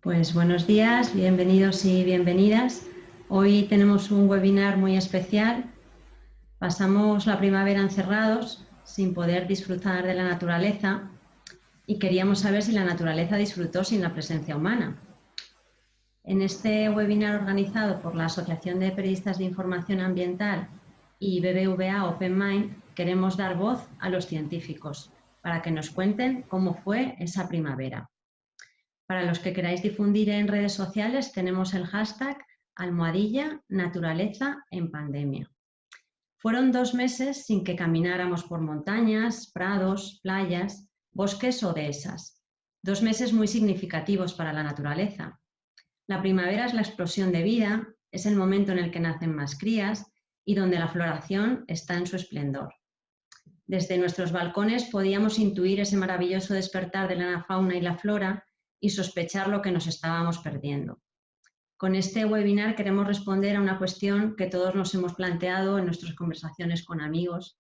Pues buenos días, bienvenidos y bienvenidas. Hoy tenemos un webinar muy especial. Pasamos la primavera encerrados sin poder disfrutar de la naturaleza y queríamos saber si la naturaleza disfrutó sin la presencia humana. En este webinar organizado por la Asociación de Periodistas de Información Ambiental y BBVA Open Mind, queremos dar voz a los científicos para que nos cuenten cómo fue esa primavera. Para los que queráis difundir en redes sociales, tenemos el hashtag #naturaleza en pandemia. Fueron 2 meses sin que camináramos por montañas, prados, playas, bosques o dehesas. 2 meses muy significativos para la naturaleza. La primavera es la explosión de vida, es el momento en el que nacen más crías y donde la floración está en su esplendor. Desde nuestros balcones podíamos intuir ese maravilloso despertar de la fauna y la flora y sospechar lo que nos estábamos perdiendo. Con este webinar queremos responder a una cuestión que todos nos hemos planteado en nuestras conversaciones con amigos,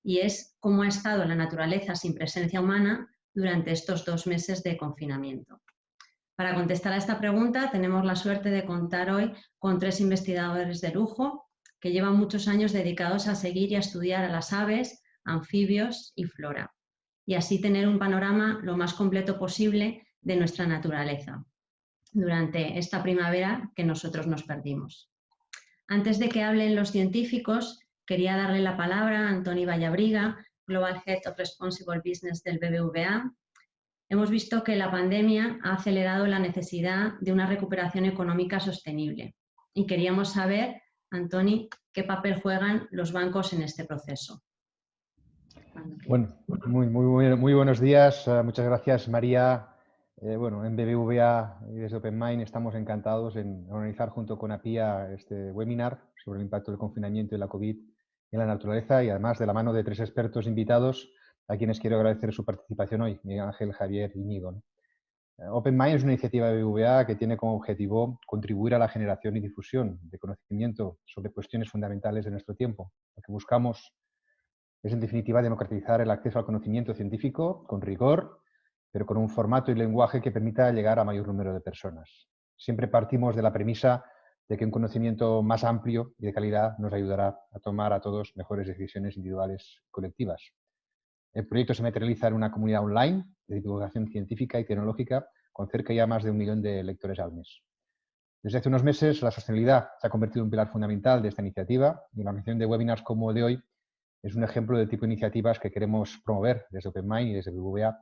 y es cómo ha estado la naturaleza sin presencia humana durante estos 2 meses de confinamiento. Para contestar a esta pregunta tenemos la suerte de contar hoy con 3 investigadores de lujo que llevan muchos años dedicados a seguir y a estudiar a las aves, anfibios y flora, y así tener un panorama lo más completo posible de nuestra naturaleza durante esta primavera que nosotros nos perdimos. Antes de que hablen los científicos, quería darle la palabra a Antoni Vallabriga, Global Head of Responsible Business del BBVA. Hemos visto que la pandemia ha acelerado la necesidad de una recuperación económica sostenible y queríamos saber, Antoni, qué papel juegan los bancos en este proceso. Bueno, muy buenos días. Muchas gracias, María. Bueno, en BBVA y desde Open Mind estamos encantados en organizar junto con APIA este webinar sobre el impacto del confinamiento y la COVID en la naturaleza, y además de la mano de 3 expertos invitados a quienes quiero agradecer su participación hoy, Miguel Ángel, Javier y Íñigo, ¿no? Open Mind es una iniciativa de BBVA que tiene como objetivo contribuir a la generación y difusión de conocimiento sobre cuestiones fundamentales de nuestro tiempo. Lo que buscamos es, en definitiva, democratizar el acceso al conocimiento científico con rigor, pero con un formato y lenguaje que permita llegar a mayor número de personas. Siempre partimos de la premisa de que un conocimiento más amplio y de calidad nos ayudará a tomar a todos mejores decisiones individuales y colectivas. El proyecto se materializa en una comunidad online de divulgación científica y tecnológica con cerca ya más de 1 millón de lectores al mes. Desde hace unos meses, la sostenibilidad se ha convertido en un pilar fundamental de esta iniciativa, y la organización de webinars como el de hoy es un ejemplo del tipo de iniciativas que queremos promover desde Open Mind y desde BBVA,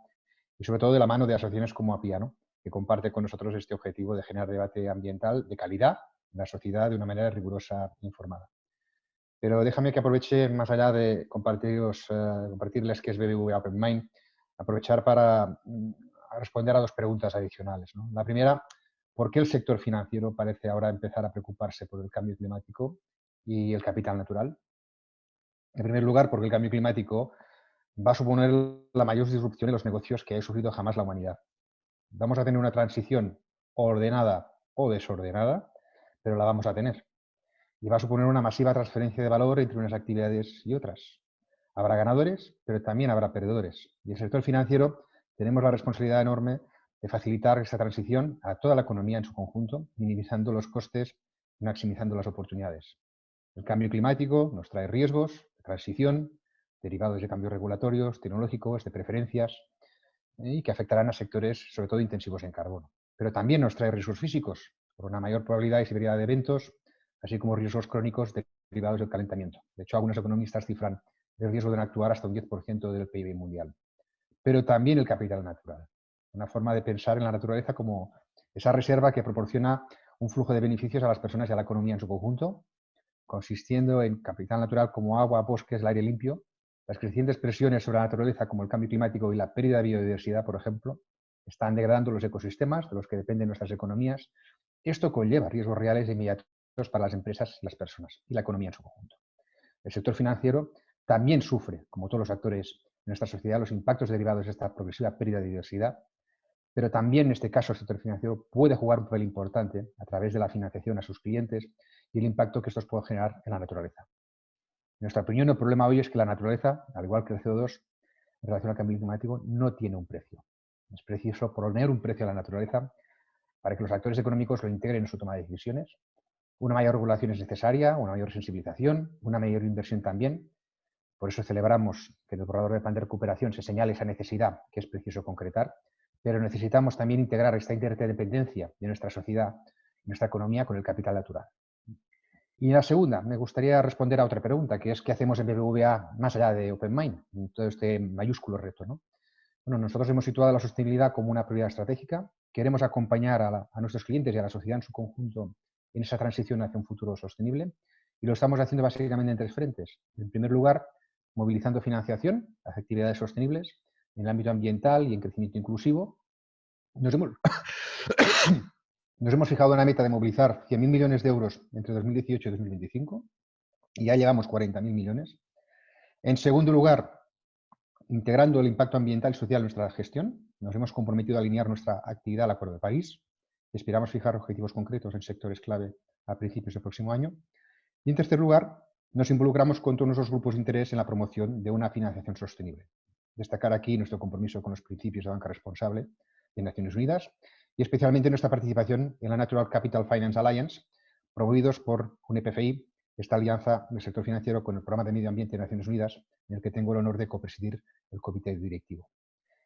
y sobre todo de la mano de asociaciones como APIA, ¿no?, que comparte con nosotros este objetivo de generar debate ambiental de calidad en la sociedad de una manera rigurosa e informada. Pero déjame que aproveche, más allá de compartirles qué es BBVA Open Mind, aprovechar para responder a 2 preguntas adicionales, ¿no? La primera, ¿por qué el sector financiero parece ahora empezar a preocuparse por el cambio climático y el capital natural? En primer lugar, porque el cambio climático va a suponer la mayor disrupción en los negocios que haya sufrido jamás la humanidad. Vamos a tener una transición ordenada o desordenada, pero la vamos a tener. Y va a suponer una masiva transferencia de valor entre unas actividades y otras. Habrá ganadores, pero también habrá perdedores. Y el sector financiero tenemos la responsabilidad enorme de facilitar esta transición a toda la economía en su conjunto, minimizando los costes y maximizando las oportunidades. El cambio climático nos trae riesgos de transición derivados de cambios regulatorios, tecnológicos, de preferencias, y que afectarán a sectores sobre todo intensivos en carbono. Pero también nos trae riesgos físicos, por una mayor probabilidad y severidad de eventos, así como riesgos crónicos derivados del calentamiento. De hecho, algunos economistas cifran el riesgo de no actuar hasta un 10% del PIB mundial. Pero también el capital natural, una forma de pensar en la naturaleza como esa reserva que proporciona un flujo de beneficios a las personas y a la economía en su conjunto, consistiendo en capital natural como agua, bosques, el aire limpio. Las crecientes presiones sobre la naturaleza, como el cambio climático y la pérdida de biodiversidad, por ejemplo, están degradando los ecosistemas de los que dependen nuestras economías. Esto conlleva riesgos reales e inmediatos para las empresas, las personas y la economía en su conjunto. El sector financiero también sufre, como todos los actores en nuestra sociedad, los impactos derivados de esta progresiva pérdida de diversidad, pero también en este caso el sector financiero puede jugar un papel importante a través de la financiación a sus clientes y el impacto que estos pueden generar en la naturaleza. En nuestra opinión, el problema hoy es que la naturaleza, al igual que el CO2, en relación al cambio climático, no tiene un precio. Es preciso poner un precio a la naturaleza para que los actores económicos lo integren en su toma de decisiones. Una mayor regulación es necesaria, una mayor sensibilización, una mayor inversión también. Por eso celebramos que en el borrador de plan de recuperación se señale esa necesidad que es preciso concretar, pero necesitamos también integrar esta interdependencia de nuestra sociedad, nuestra economía con el capital natural. Y la segunda, me gustaría responder a otra pregunta, que es ¿qué hacemos en BBVA más allá de OpenMind, en todo este mayúsculo reto, ¿no? Bueno, nosotros hemos situado la sostenibilidad como una prioridad estratégica, queremos acompañar a nuestros clientes y a la sociedad en su conjunto en esa transición hacia un futuro sostenible y lo estamos haciendo básicamente en 3 frentes. En primer lugar, movilizando financiación a actividades sostenibles en el ámbito ambiental y en crecimiento inclusivo. Nos hemos fijado una meta de movilizar 100.000 millones de euros entre 2018 y 2025 y ya llevamos 40.000 millones. En segundo lugar, integrando el impacto ambiental y social en nuestra gestión, nos hemos comprometido a alinear nuestra actividad al Acuerdo de París. Esperamos fijar objetivos concretos en sectores clave a principios del próximo año. Y en tercer lugar, nos involucramos con todos nuestros grupos de interés en la promoción de una financiación sostenible. Destacar aquí nuestro compromiso con los principios de banca responsable de Naciones Unidas y especialmente nuestra participación en la Natural Capital Finance Alliance, promovidos por UNEPFI, esta alianza del sector financiero con el Programa de Medio Ambiente de Naciones Unidas, en el que tengo el honor de copresidir el comité directivo.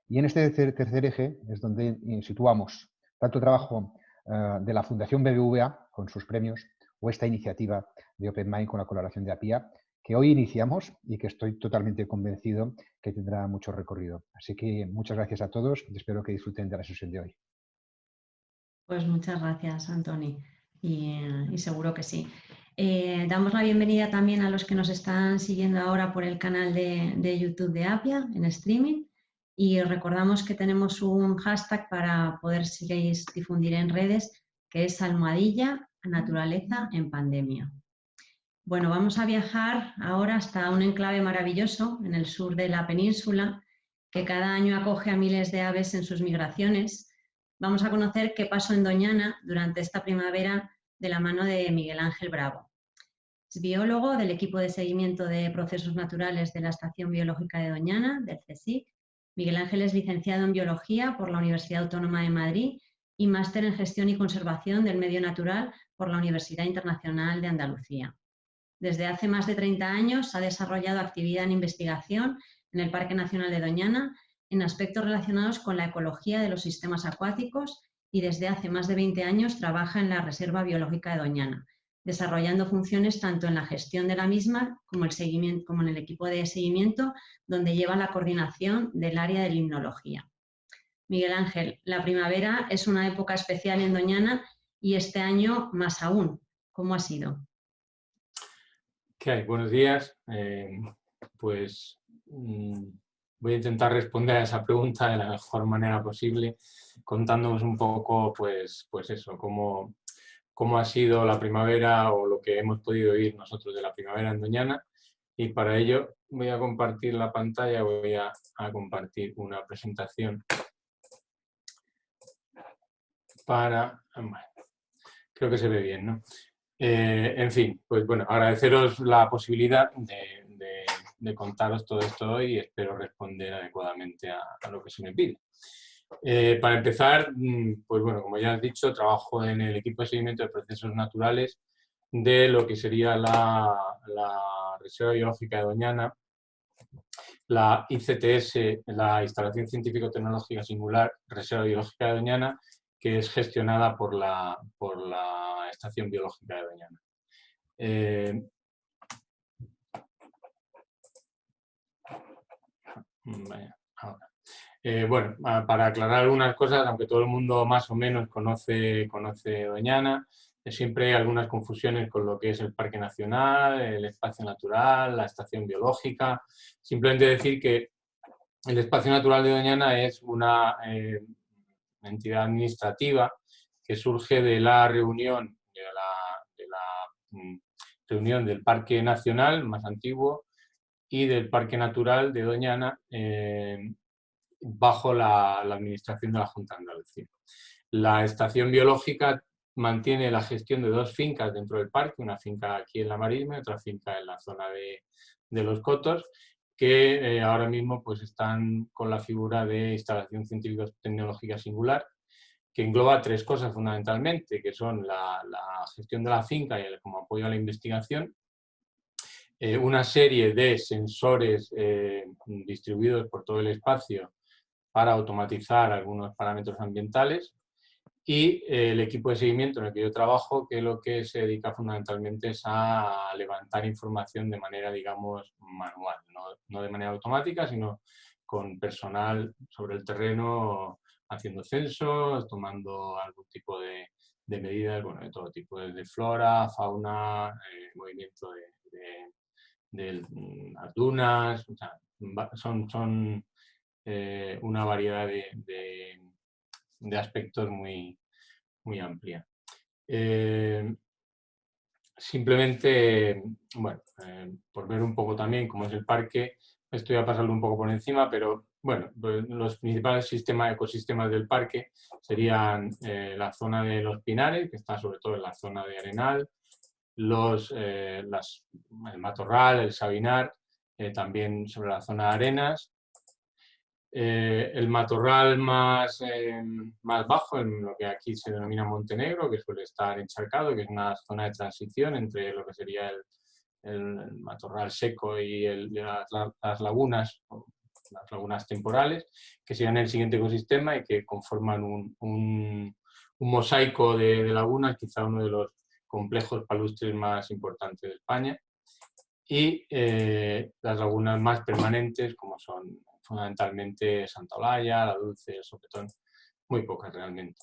Y en este tercer eje es donde situamos tanto el trabajo de la Fundación BBVA con sus premios o esta iniciativa de OpenMind con la colaboración de APIA, que hoy iniciamos y que estoy totalmente convencido que tendrá mucho recorrido. Así que muchas gracias a todos y espero que disfruten de la sesión de hoy. Pues muchas gracias, Antoni, y seguro que sí. Damos la bienvenida también a los que nos están siguiendo ahora por el canal de YouTube de Apia en streaming y recordamos que tenemos un hashtag para poder difundir en redes que es almohadilla naturaleza en pandemia. Bueno, vamos a viajar ahora hasta un enclave maravilloso en el sur de la península que cada año acoge a miles de aves en sus migraciones. Vamos a conocer qué pasó en Doñana durante esta primavera de la mano de Miguel Ángel Bravo. Es biólogo del equipo de seguimiento de procesos naturales de la Estación Biológica de Doñana, del CSIC. Miguel Ángel es licenciado en Biología por la Universidad Autónoma de Madrid y máster en Gestión y Conservación del Medio Natural por la Universidad Internacional de Andalucía. Desde hace más de 30 años ha desarrollado actividad en investigación en el Parque Nacional de Doñana en aspectos relacionados con la ecología de los sistemas acuáticos y desde hace más de 20 años trabaja en la Reserva Biológica de Doñana, desarrollando funciones tanto en la gestión de la misma como en el equipo de seguimiento, donde lleva la coordinación del área de limnología. Miguel Ángel, la primavera es una época especial en Doñana y este año más aún. ¿Cómo ha sido? ¿Qué hay? Buenos días. Pues voy a intentar responder a esa pregunta de la mejor manera posible, contándonos un poco, pues eso, cómo ha sido la primavera o lo que hemos podido oír nosotros de la primavera en Doñana. Y para ello voy a compartir la pantalla, voy a compartir una presentación para... Bueno, creo que se ve bien, ¿no? En fin, pues bueno, agradeceros la posibilidad de contaros todo esto hoy y espero responder adecuadamente a lo que se me pide. Para empezar, pues bueno, como ya has dicho, trabajo en el equipo de seguimiento de procesos naturales de lo que sería la Reserva Biológica de Doñana, la ICTS, la Instalación Científico-Tecnológica Singular Reserva Biológica de Doñana, que es gestionada por la Estación Biológica de Doñana. Bueno, para aclarar algunas cosas, aunque todo el mundo más o menos conoce Doñana, siempre hay algunas confusiones con lo que es el Parque Nacional, el Espacio Natural, la Estación Biológica. Simplemente decir que el Espacio Natural de Doñana es una entidad administrativa que surge de la reunión reunión del Parque Nacional más antiguo y del Parque Natural de Doñana bajo la administración de la Junta de Andalucía. La Estación Biológica mantiene la gestión de 2 fincas dentro del parque, una finca aquí en la Marisma y otra finca en la zona de Los Cotos, que ahora mismo pues están con la figura de Instalación Científico-Tecnológica Singular, que engloba 3 cosas fundamentalmente, que son la gestión de la finca y como apoyo a la investigación, una serie de sensores distribuidos por todo el espacio para automatizar algunos parámetros ambientales, y el equipo de seguimiento en el que yo trabajo, que lo que se dedica fundamentalmente es a levantar información de manera, digamos, manual, no de manera automática, sino con personal sobre el terreno haciendo censos, tomando algún tipo de medidas, bueno, de todo tipo, desde flora, fauna, movimiento de las dunas, o sea, son una variedad de aspectos muy, muy amplia. Simplemente, bueno, por ver un poco también cómo es el parque, esto voy a pasarlo un poco por encima, pero bueno, pues los principales ecosistemas del parque serían la zona de los pinares, que está sobre todo en la zona de arenal, el matorral, el sabinar, también sobre la zona de arenas, el matorral más bajo, en lo que aquí se denomina Montenegro, que suele estar encharcado, que es una zona de transición entre lo que sería el matorral seco y las lagunas temporales, que serían el siguiente ecosistema y que conforman un mosaico de lagunas, quizá uno de los complejos palustres más importantes de España, y las lagunas más permanentes, como son fundamentalmente Santa Olalla, La Dulce, el Sopetón, muy pocas realmente.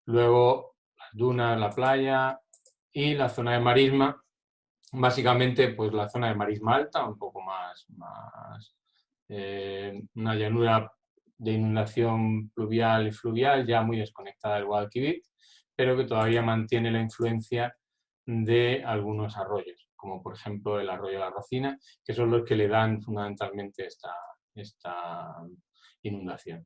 Luego las dunas, la playa y la zona de marisma, básicamente pues la zona de marisma alta, un poco más una llanura de inundación pluvial y fluvial ya muy desconectada del Guadalquivir, pero que todavía mantiene la influencia de algunos arroyos, como por ejemplo el arroyo de la Rocina, que son los que le dan fundamentalmente esta inundación.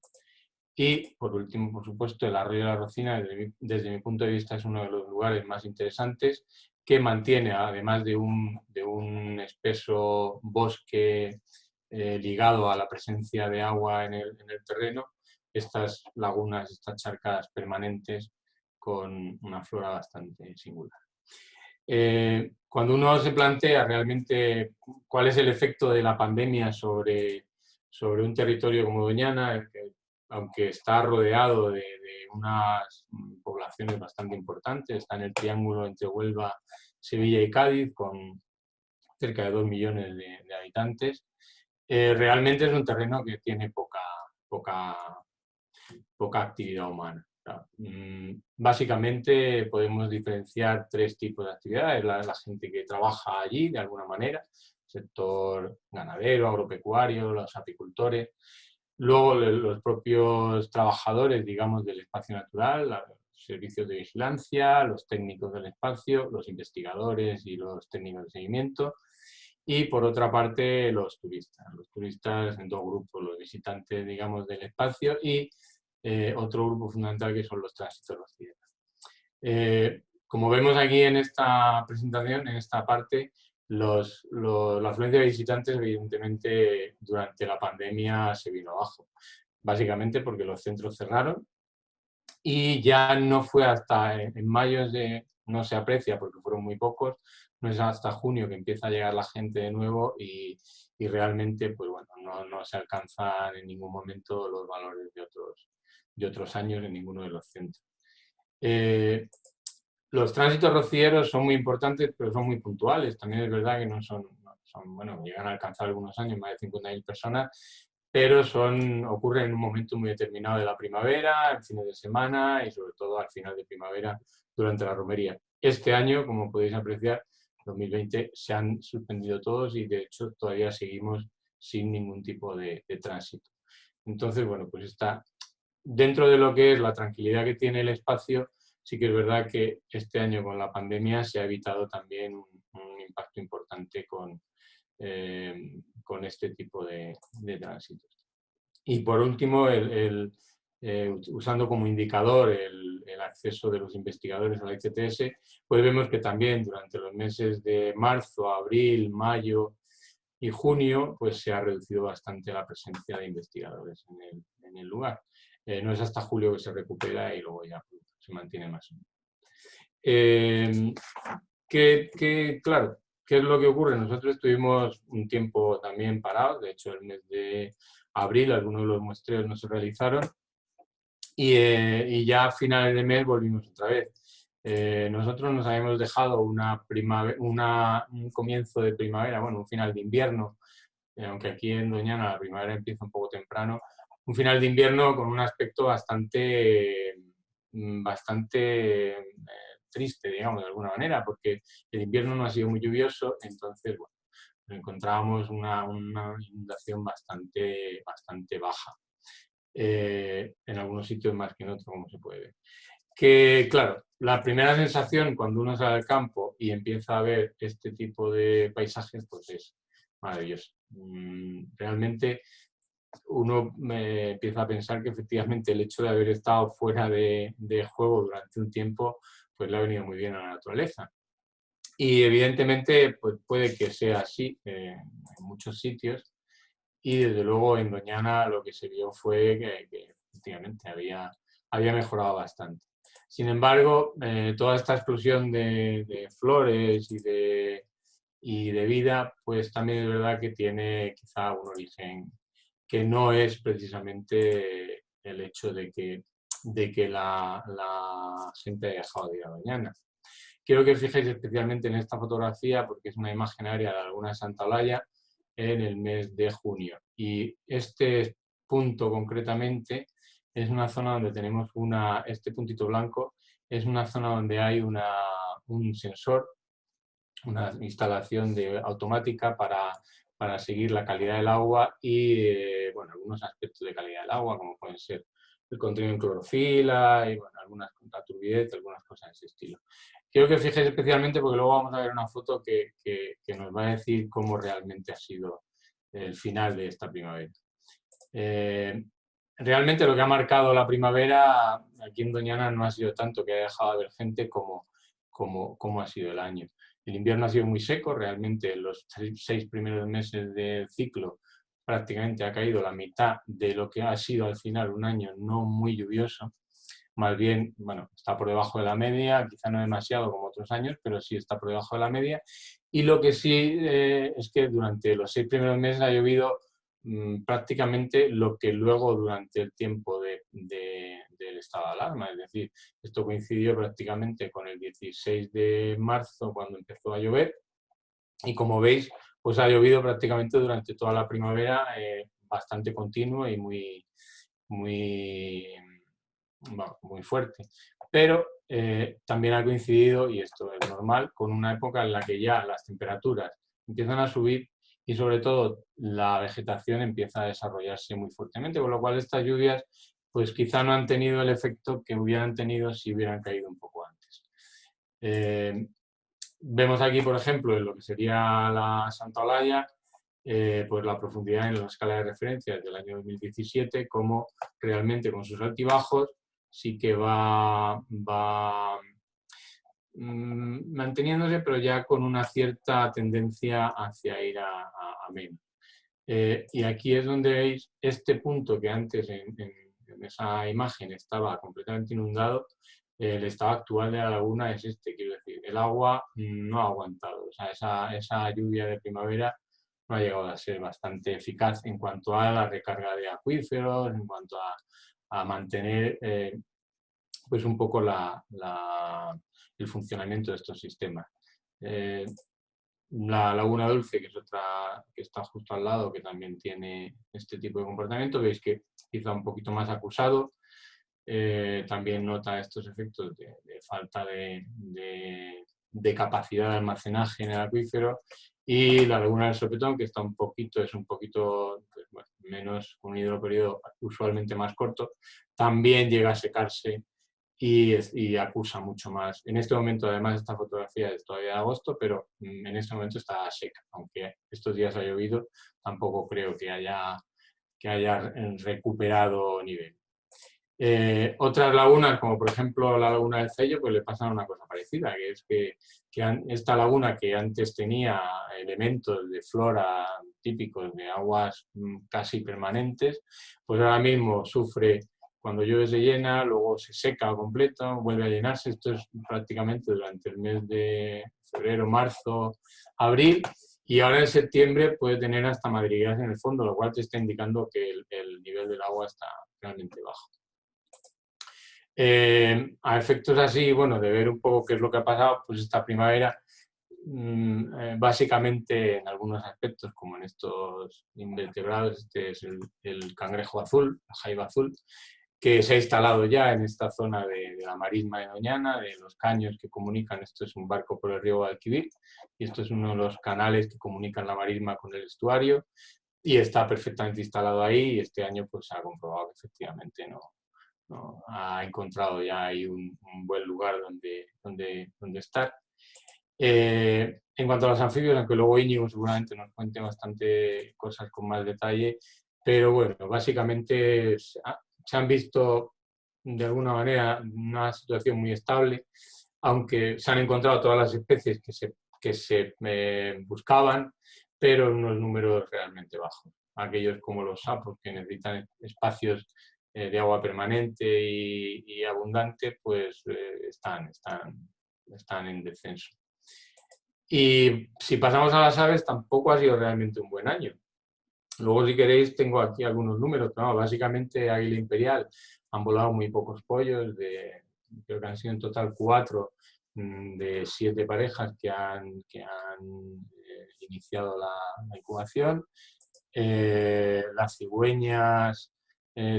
Y por último, por supuesto, el arroyo de la Rocina, desde mi punto de vista, es uno de los lugares más interesantes, que mantiene, además de un espeso bosque ligado a la presencia de agua en el terreno, estas lagunas, estas charcas permanentes con una flora bastante singular. Cuando uno se plantea realmente cuál es el efecto de la pandemia sobre un territorio como Doñana, que, aunque está rodeado de unas poblaciones bastante importantes, está en el triángulo entre Huelva, Sevilla y Cádiz, con cerca de 2 millones de habitantes, realmente es un terreno que tiene poca actividad humana. Básicamente podemos diferenciar 3 tipos de actividades. La gente que trabaja allí de alguna manera, sector ganadero, agropecuario, los apicultores. Luego los propios trabajadores, digamos, del espacio natural, los servicios de vigilancia, los técnicos del espacio, los investigadores y los técnicos de seguimiento. Y por otra parte los turistas en 2 grupos, los visitantes, digamos, del espacio y otro grupo fundamental que son los tránsitos rocieros. Como vemos aquí en esta presentación, en esta parte, la afluencia de visitantes evidentemente durante la pandemia se vino abajo, básicamente porque los centros cerraron y ya no fue hasta en mayo, no se aprecia porque fueron muy pocos, no es hasta junio que empieza a llegar la gente de nuevo y realmente pues bueno, no se alcanzan en ningún momento los valores de otros años en ninguno de los centros. Los tránsitos rocieros son muy importantes, pero son muy puntuales. También es verdad que no son bueno, llegan a alcanzar algunos años más de 50.000 personas, pero ocurren en un momento muy determinado de la primavera, en fines de semana y sobre todo al final de primavera durante la romería. Este año, como podéis apreciar, 2020, se han suspendido todos y de hecho todavía seguimos sin ningún tipo de tránsito. Entonces, bueno, pues está dentro de lo que es la tranquilidad que tiene el espacio. Sí que es verdad que este año con la pandemia se ha evitado también un impacto importante con este tipo de tránsitos. Y por último, usando como indicador el acceso de los investigadores a la ICTS, pues vemos que también durante los meses de marzo, abril, mayo y junio, pues se ha reducido bastante la presencia de investigadores en el lugar. No es hasta julio que se recupera y luego ya se mantiene más o menos. Claro, ¿qué es lo que ocurre? Nosotros estuvimos un tiempo también parados, de hecho el mes de abril algunos de los muestreos no se realizaron y ya a finales de mes volvimos otra vez. Nosotros nos habíamos dejado un comienzo de primavera, bueno, un final de invierno, aunque aquí en Doñana la primavera empieza un poco temprano, un final de invierno con un aspecto bastante triste, digamos, de alguna manera, porque el invierno no ha sido muy lluvioso, entonces, bueno, encontrábamos una inundación bastante baja. En algunos sitios más que en otros, como se puede ver. Que, claro, la primera sensación cuando uno sale al campo y empieza a ver este tipo de paisajes, pues es maravilloso. Realmente uno empieza a pensar que efectivamente el hecho de haber estado fuera de juego durante un tiempo, pues le ha venido muy bien a la naturaleza. Y evidentemente pues puede que sea así en muchos sitios y desde luego en Doñana lo que se vio fue que efectivamente había mejorado bastante. Sin embargo, toda esta explosión de flores y de vida, pues también es verdad que tiene quizá un origen que no es precisamente el hecho de que la gente haya dejado de ir a Doñana. Quiero que os fijéis especialmente en esta fotografía porque es una imagen aérea de alguna Santa Olalla en el mes de junio. Y este punto concretamente es una zona donde tenemos este puntito blanco, es una zona donde hay un sensor, una instalación automática para seguir la calidad del agua y bueno, algunos aspectos de calidad del agua, como pueden ser el contenido en clorofila y bueno, la turbidez, algunas cosas de ese estilo. Quiero que os fijéis especialmente porque luego vamos a ver una foto que nos va a decir cómo realmente ha sido el final de esta primavera. Realmente lo que ha marcado la primavera aquí en Doñana no ha sido tanto que haya dejado de haber gente como ha sido el año. El invierno ha sido muy seco, realmente en los 6 primeros meses del ciclo prácticamente ha caído la mitad de lo que ha sido al final un año no muy lluvioso. Más bien, bueno, está por debajo de la media, quizá no demasiado como otros años, pero sí está por debajo de la media. Y lo que sí es que durante los 6 primeros meses ha llovido prácticamente lo que luego durante el tiempo del estado de alarma. Es decir, esto coincidió prácticamente con el 16 de marzo cuando empezó a llover y como veis, pues ha llovido prácticamente durante toda la primavera bastante continuo y muy fuerte. Pero también ha coincidido, y esto es normal, con una época en la que ya las temperaturas empiezan a subir y sobre todo la vegetación empieza a desarrollarse muy fuertemente, con lo cual estas lluvias pues quizá no han tenido el efecto que hubieran tenido si hubieran caído un poco antes. Vemos aquí, por ejemplo, en lo que sería la Santa Olalla, pues la profundidad en la escala de referencia del año 2017, como realmente con sus altibajos sí que va manteniéndose, pero ya con una cierta tendencia hacia ir a menos. Y aquí es donde veis este punto que antes en esa imagen estaba completamente inundado, el estado actual de la laguna es este, quiero decir, el agua no ha aguantado, o sea, esa lluvia de primavera no ha llegado a ser bastante eficaz en cuanto a la recarga de acuíferos, en cuanto a mantener pues un poco el funcionamiento de estos sistemas. La Laguna Dulce, que es otra que está justo al lado, que también tiene este tipo de comportamiento, veis que quizá un poquito más acusado, también nota estos efectos de falta de capacidad de almacenaje en el acuífero, y la Laguna del Sopetón, que es un poquito pues, bueno, menos, con un hidroperiodo usualmente más corto, también llega a secarse y acusa mucho más. En este momento, además, esta fotografía es todavía de agosto, pero en este momento está seca. Aunque estos días ha llovido, tampoco creo que haya recuperado nivel. Otras lagunas, como por ejemplo la Laguna del Cello, pues le pasa una cosa parecida, que es que esta laguna que antes tenía elementos de flora típicos de aguas casi permanentes, pues ahora mismo sufre cuando llueve se llena, luego se seca completo, vuelve a llenarse. Esto es prácticamente durante el mes de febrero, marzo, abril, y ahora en septiembre puede tener hasta madrigueras en el fondo, lo cual te está indicando que el nivel del agua está realmente bajo. A efectos así, bueno, de ver un poco qué es lo que ha pasado, pues esta primavera, básicamente en algunos aspectos, como en estos invertebrados, este es el cangrejo azul, la jaiba azul, que se ha instalado ya en esta zona de la marisma de Doñana, de los caños que comunican. Esto es un barco por el río Guadalquivir, y esto es uno de los canales que comunican la marisma con el estuario, y está perfectamente instalado ahí, y este año pues se ha comprobado que efectivamente no ha encontrado ya ahí un buen lugar donde estar. En cuanto a los anfibios, aunque luego Íñigo seguramente nos cuente bastante cosas con más detalle, pero bueno, básicamente se han visto de alguna manera una situación muy estable, aunque se han encontrado todas las especies que se buscaban, pero en unos números realmente bajos. Aquellos como los sapos, que necesitan espacios de agua permanente y abundante, pues están en descenso. Y si pasamos a las aves, tampoco ha sido realmente un buen año. Luego, si queréis, tengo aquí algunos números, pero no, básicamente águila imperial han volado muy pocos pollos, creo que han sido en total 4 de 7 parejas que han iniciado la incubación. Las cigüeñas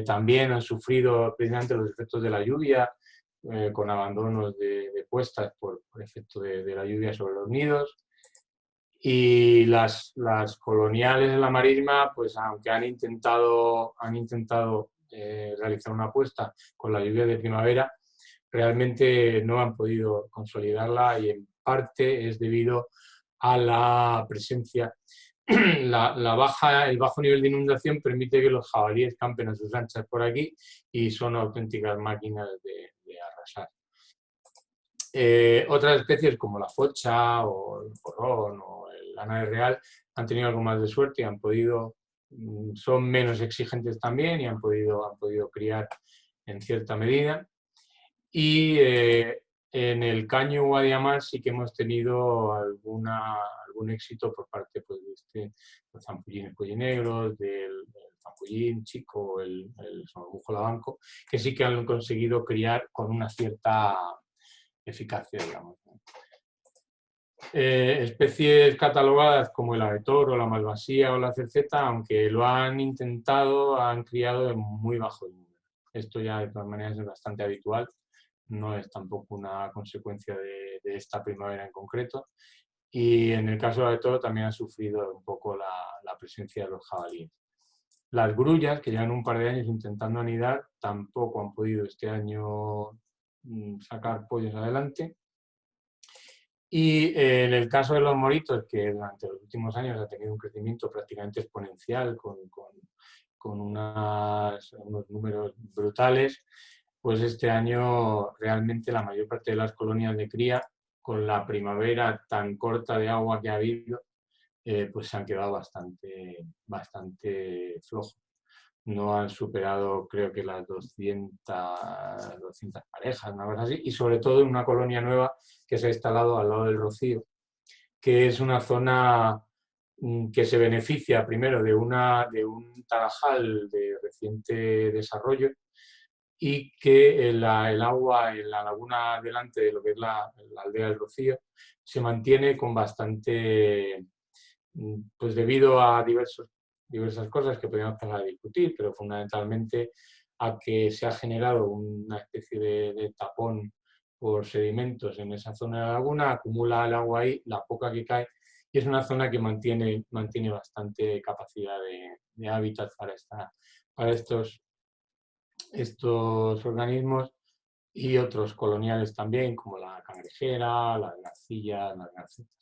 también han sufrido precisamente los efectos de la lluvia, con abandonos de puestas por efecto de la lluvia sobre los nidos. Y las coloniales en la marisma, pues aunque han intentado realizar una apuesta con la lluvia de primavera, realmente no han podido consolidarla, y en parte es debido a la presencia, el bajo nivel de inundación permite que los jabalíes campen a sus anchas por aquí, y son auténticas máquinas de arrasar. Otras especies como la focha o el corrón o el anae real han tenido algo más de suerte y son menos exigentes también, y han podido criar en cierta medida. Y en el caño Guadiamar sí que hemos tenido algún éxito por parte, pues, de los zampullines pollinegros, del zampullín chico, el sonobujo lavanco, que sí que han conseguido criar con una cierta eficacia, digamos. Especies catalogadas como el abetor o la malvasía o la cerceta, aunque lo han intentado, han criado en muy bajo número. Esto ya de todas maneras es bastante habitual, no es tampoco una consecuencia de esta primavera en concreto. Y en el caso del abetor también ha sufrido un poco la presencia de los jabalíes. Las grullas, que llevan un par de años intentando anidar, tampoco han podido este año sacar pollos adelante. Y en el caso de los moritos, que durante los últimos años ha tenido un crecimiento prácticamente exponencial con unos números brutales, pues este año realmente la mayor parte de las colonias de cría, con la primavera tan corta de agua que ha habido, pues se han quedado bastante flojos. No han superado, creo que las 200 parejas, una cosa así, y sobre todo en una colonia nueva que se ha instalado al lado del Rocío, que es una zona que se beneficia primero de un tarajal de reciente desarrollo, y que el agua en la laguna delante de lo que es la aldea del Rocío se mantiene con bastante, pues debido a diversas cosas que podríamos pasar a discutir, pero fundamentalmente a que se ha generado una especie de tapón por sedimentos en esa zona de la laguna, acumula el agua ahí, la poca que cae, y es una zona que mantiene bastante capacidad de hábitat para estos organismos y otros coloniales también, como la cangrejera, las garcillas, las garcetas.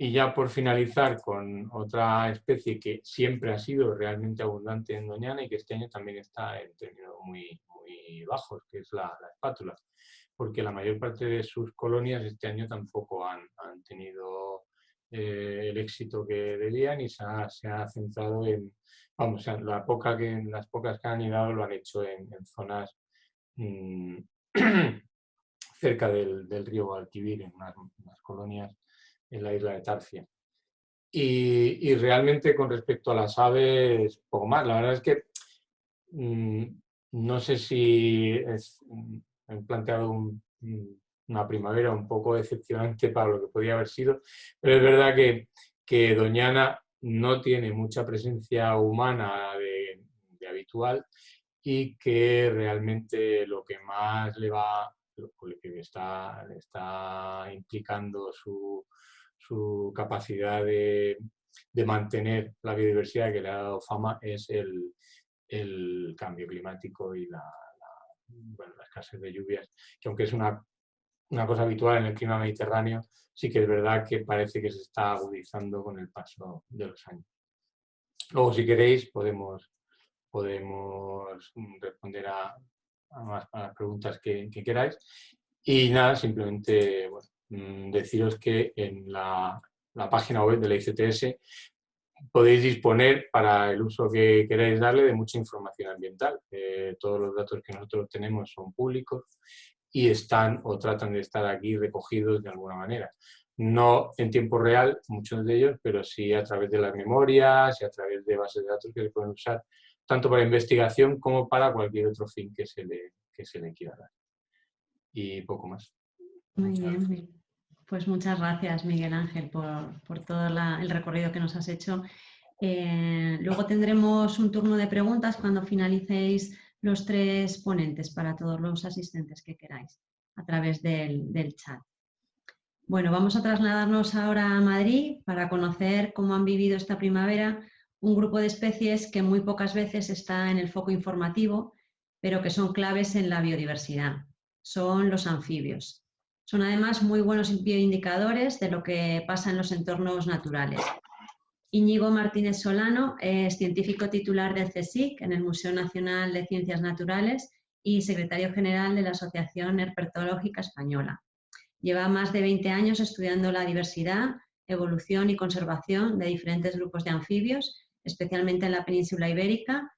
Y ya por finalizar con otra especie que siempre ha sido realmente abundante en Doñana y que este año también está en términos muy bajos, que es la espátula, porque la mayor parte de sus colonias este año tampoco han tenido el éxito que debían y se ha centrado en, vamos, las pocas que han llegado lo han hecho en zonas cerca del río Guadalquivir, en unas colonias en la isla de Tarcia. Y realmente con respecto a las aves, poco más. La verdad es que no sé si han planteado una primavera un poco decepcionante para lo que podía haber sido, pero es verdad que Doñana no tiene mucha presencia humana de habitual y que realmente lo que más le está implicando su capacidad de mantener la biodiversidad que le ha dado fama es el cambio climático y la escasez de lluvias, que aunque es una cosa habitual en el clima mediterráneo, sí que es verdad que parece que se está agudizando con el paso de los años. Luego, si queréis, podemos responder a las preguntas que queráis. Y nada, simplemente deciros que en la página web de la ICTS podéis disponer para el uso que queráis darle de mucha información ambiental. Todos los datos que nosotros tenemos son públicos y están o tratan de estar aquí recogidos de alguna manera. No en tiempo real, muchos de ellos, pero sí a través de las memorias y a través de bases de datos que se pueden usar tanto para investigación como para cualquier otro fin que se le quiera dar. Y poco más. Muy bien. Pues muchas gracias, Miguel Ángel, por todo el recorrido que nos has hecho. Luego tendremos un turno de preguntas cuando finalicéis los 3 ponentes para todos los asistentes que queráis a través del chat. Bueno, vamos a trasladarnos ahora a Madrid para conocer cómo han vivido esta primavera un grupo de especies que muy pocas veces está en el foco informativo, pero que son claves en la biodiversidad. Son los anfibios. Son además muy buenos bioindicadores de lo que pasa en los entornos naturales. Íñigo Martínez Solano es científico titular del CSIC en el Museo Nacional de Ciencias Naturales y secretario general de la Asociación Herpetológica Española. Lleva más de 20 años estudiando la diversidad, evolución y conservación de diferentes grupos de anfibios, especialmente en la península ibérica,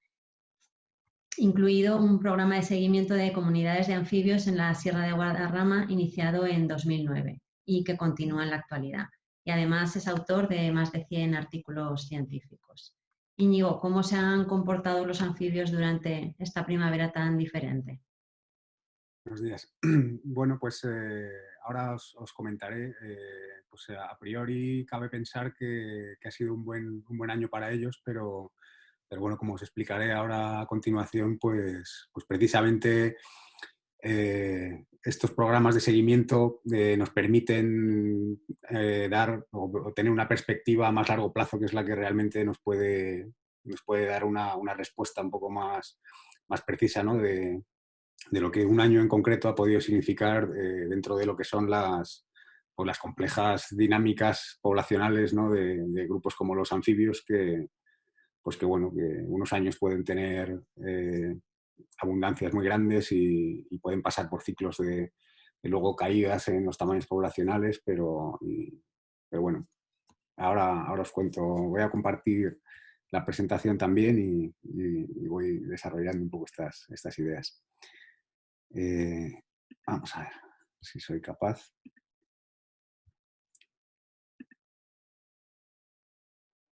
incluido un programa de seguimiento de comunidades de anfibios en la Sierra de Guadarrama iniciado en 2009 y que continúa en la actualidad. Y además es autor de más de 100 artículos científicos. Íñigo, ¿cómo se han comportado los anfibios durante esta primavera tan diferente? Buenos días. Bueno, pues ahora os comentaré. Pues a priori cabe pensar que ha sido un buen año para ellos, pero bueno, como os explicaré ahora a continuación, pues precisamente estos programas de seguimiento nos permiten dar o tener una perspectiva a más largo plazo, que es la que realmente nos puede dar una respuesta un poco más precisa, ¿no? de lo que un año en concreto ha podido significar dentro de lo que son las complejas dinámicas poblacionales, ¿no? de grupos como los anfibios que bueno, que unos años pueden tener abundancias muy grandes y pueden pasar por ciclos de luego caídas en los tamaños poblacionales, pero bueno, ahora os cuento, voy a compartir la presentación también y voy desarrollando un poco estas ideas. Vamos a ver si soy capaz.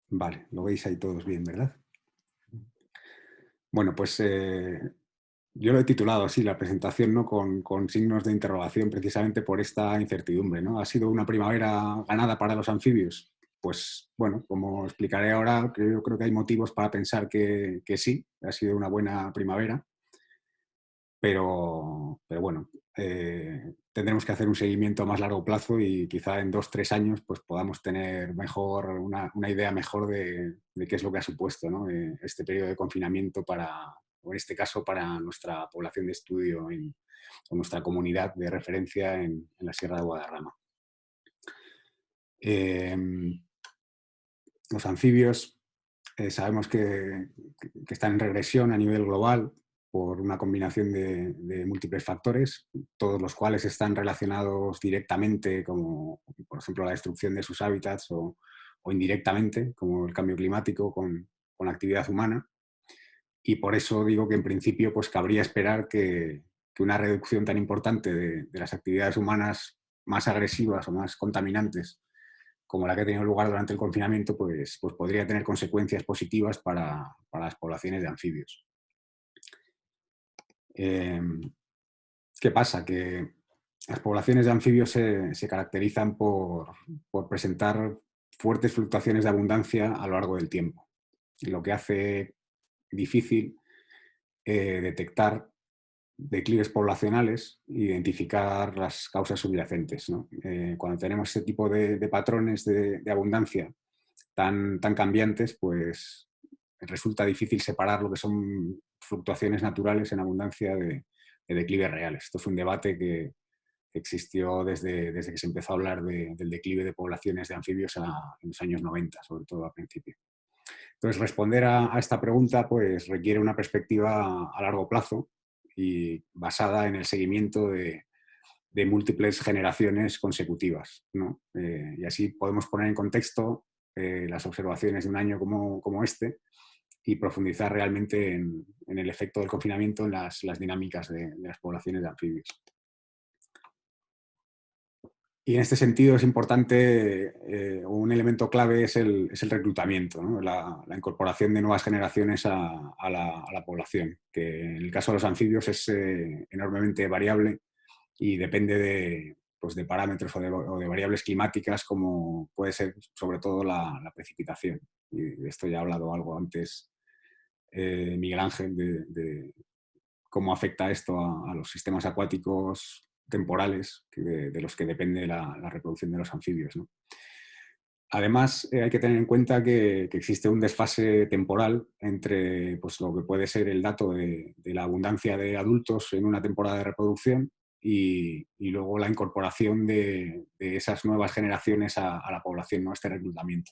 Vale, lo veis ahí todos bien, ¿verdad? Bueno, pues yo lo he titulado así, la presentación, ¿no? con signos de interrogación, precisamente por esta incertidumbre, ¿no? ¿Ha sido una primavera ganada para los anfibios? Pues bueno, como explicaré ahora, yo creo que hay motivos para pensar que sí, ha sido una buena primavera. Pero bueno, tendremos que hacer un seguimiento a más largo plazo y quizá en 2 o 3 años pues podamos tener una idea mejor de qué es lo que ha supuesto, ¿no? Este periodo de confinamiento o en este caso para nuestra población de estudio o nuestra comunidad de referencia en la Sierra de Guadarrama. Los anfibios sabemos que están en regresión a nivel global. por una combinación de múltiples factores, todos los cuales están relacionados directamente, como por ejemplo la destrucción de sus hábitats, o indirectamente, como el cambio climático con la actividad humana. Y por eso digo que en principio pues cabría esperar que una reducción tan importante de las actividades humanas más agresivas o más contaminantes como la que ha tenido lugar durante el confinamiento, pues podría tener consecuencias positivas para las poblaciones de anfibios. ¿Qué pasa? Que las poblaciones de anfibios se caracterizan por presentar fuertes fluctuaciones de abundancia a lo largo del tiempo, lo que hace difícil detectar declives poblacionales e identificar las causas subyacentes, ¿no? Cuando tenemos este tipo de patrones de abundancia tan cambiantes, pues resulta difícil separar lo que son fluctuaciones naturales en abundancia de declives reales. Esto es un debate que existió desde que se empezó a hablar del declive de poblaciones de anfibios en los años 90, sobre todo al principio. Entonces, responder a esta pregunta pues, requiere una perspectiva a largo plazo y basada en el seguimiento de múltiples generaciones consecutivas, ¿no? Y así podemos poner en contexto las observaciones de un año como este y profundizar realmente en el efecto del confinamiento en las dinámicas de las poblaciones de anfibios. Y en este sentido es importante, un elemento clave es el reclutamiento, ¿no? La incorporación de nuevas generaciones a la población, que en el caso de los anfibios es enormemente variable y depende de parámetros o de variables climáticas, como puede ser sobre todo la precipitación. Y de esto ya ha hablado algo antes Miguel Ángel, de cómo afecta esto a los sistemas acuáticos temporales de los que depende la reproducción de los anfibios, ¿no? Además, hay que tener en cuenta que existe un desfase temporal entre pues, lo que puede ser el dato de la abundancia de adultos en una temporada de reproducción y luego la incorporación de esas nuevas generaciones a la población, ¿no? Este reclutamiento.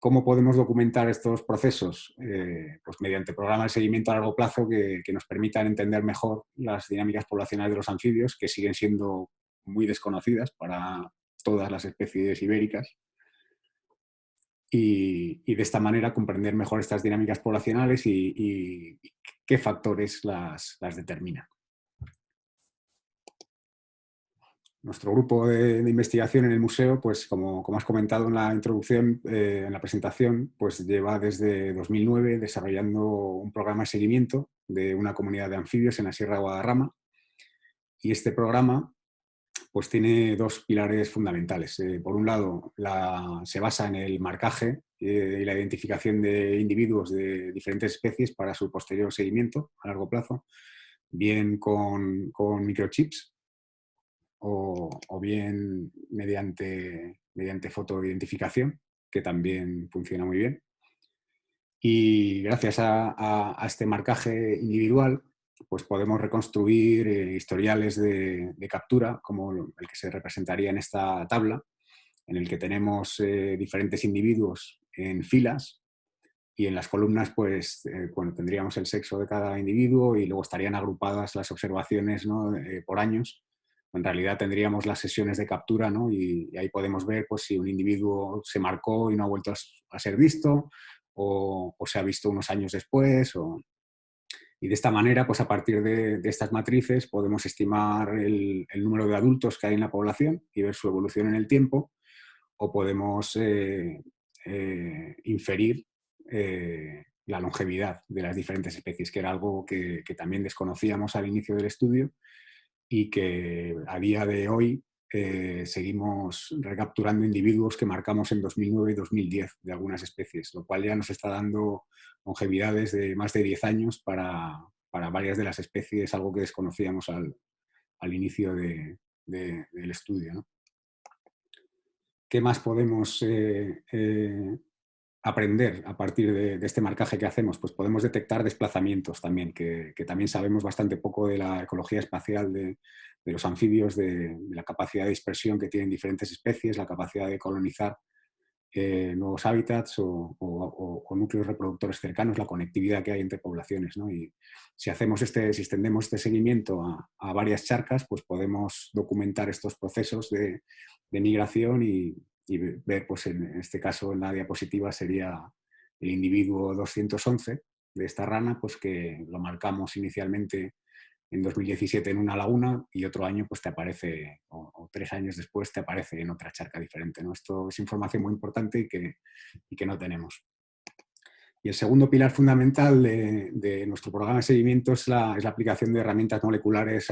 ¿Cómo podemos documentar estos procesos? Pues mediante programas de seguimiento a largo plazo que nos permitan entender mejor las dinámicas poblacionales de los anfibios, que siguen siendo muy desconocidas para todas las especies ibéricas. Y de esta manera comprender mejor estas dinámicas poblacionales y qué factores las determinan. Nuestro grupo de investigación en el museo, pues como has comentado en la introducción, en la presentación, pues lleva desde 2009 desarrollando un programa de seguimiento de una comunidad de anfibios en la Sierra de Guadarrama. Y este programa pues tiene dos pilares fundamentales. Por un lado, se basa en el marcaje y la identificación de individuos de diferentes especies para su posterior seguimiento a largo plazo, bien con microchips, o bien mediante fotoidentificación, que también funciona muy bien. Y gracias a este marcaje individual, pues podemos reconstruir historiales de captura, como el que se representaría en esta tabla, en el que tenemos diferentes individuos en filas y en las columnas pues, tendríamos el sexo de cada individuo y luego estarían agrupadas las observaciones, ¿no? Por años. En realidad tendríamos las sesiones de captura, ¿no? Y ahí podemos ver pues, si un individuo se marcó y no ha vuelto a ser visto o se ha visto unos años después. Y de esta manera, pues a partir de estas matrices podemos estimar el número de adultos que hay en la población y ver su evolución en el tiempo, o podemos inferir la longevidad de las diferentes especies, que era algo que también desconocíamos al inicio del estudio y que a día de hoy seguimos recapturando individuos que marcamos en 2009 y 2010 de algunas especies, lo cual ya nos está dando longevidades de más de 10 años para varias de las especies, algo que desconocíamos al inicio del estudio, ¿no? ¿Qué más podemos aprender a partir de este marcaje que hacemos? Pues podemos detectar desplazamientos también, que también sabemos bastante poco de la ecología espacial de los anfibios, de la capacidad de dispersión que tienen diferentes especies, la capacidad de colonizar nuevos hábitats o núcleos reproductores cercanos, la conectividad que hay entre poblaciones, ¿no? Y si extendemos este seguimiento a varias charcas, pues podemos documentar estos procesos de migración y ver, pues en este caso en la diapositiva sería el individuo 211 de esta rana, pues que lo marcamos inicialmente en 2017 en una laguna y otro año pues te aparece, o 3 años después te aparece en otra charca diferente, ¿no? Esto es información muy importante y que no tenemos. Y el segundo pilar fundamental de nuestro programa de seguimiento es la aplicación de herramientas moleculares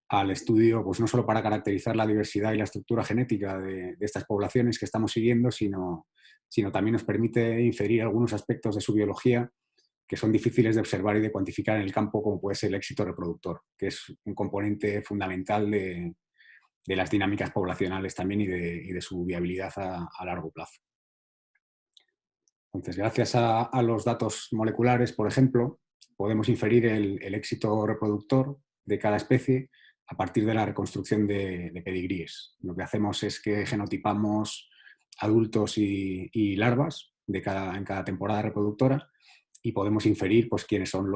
al estudio, pues no solo para caracterizar la diversidad y la estructura genética de estas poblaciones que estamos siguiendo, sino también nos permite inferir algunos aspectos de su biología que son difíciles de observar y de cuantificar en el campo, como puede ser el éxito reproductor, que es un componente fundamental de las dinámicas poblacionales también y de su viabilidad a largo plazo. Entonces, gracias a los datos moleculares, por ejemplo, podemos inferir el éxito reproductor de cada especie a partir de la reconstrucción de pedigríes. Lo que hacemos es que genotipamos adultos y larvas en cada temporada reproductora y podemos inferir pues, quiénes son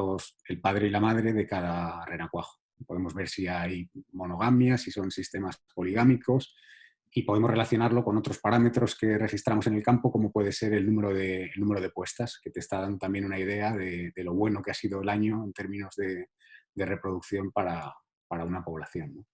el padre y la madre de cada renacuajo. Podemos ver si hay monogamia, si son sistemas poligámicos y podemos relacionarlo con otros parámetros que registramos en el campo, como puede ser el número de puestas, que te está dando también una idea de lo bueno que ha sido el año en términos de reproducción para una población, ¿no?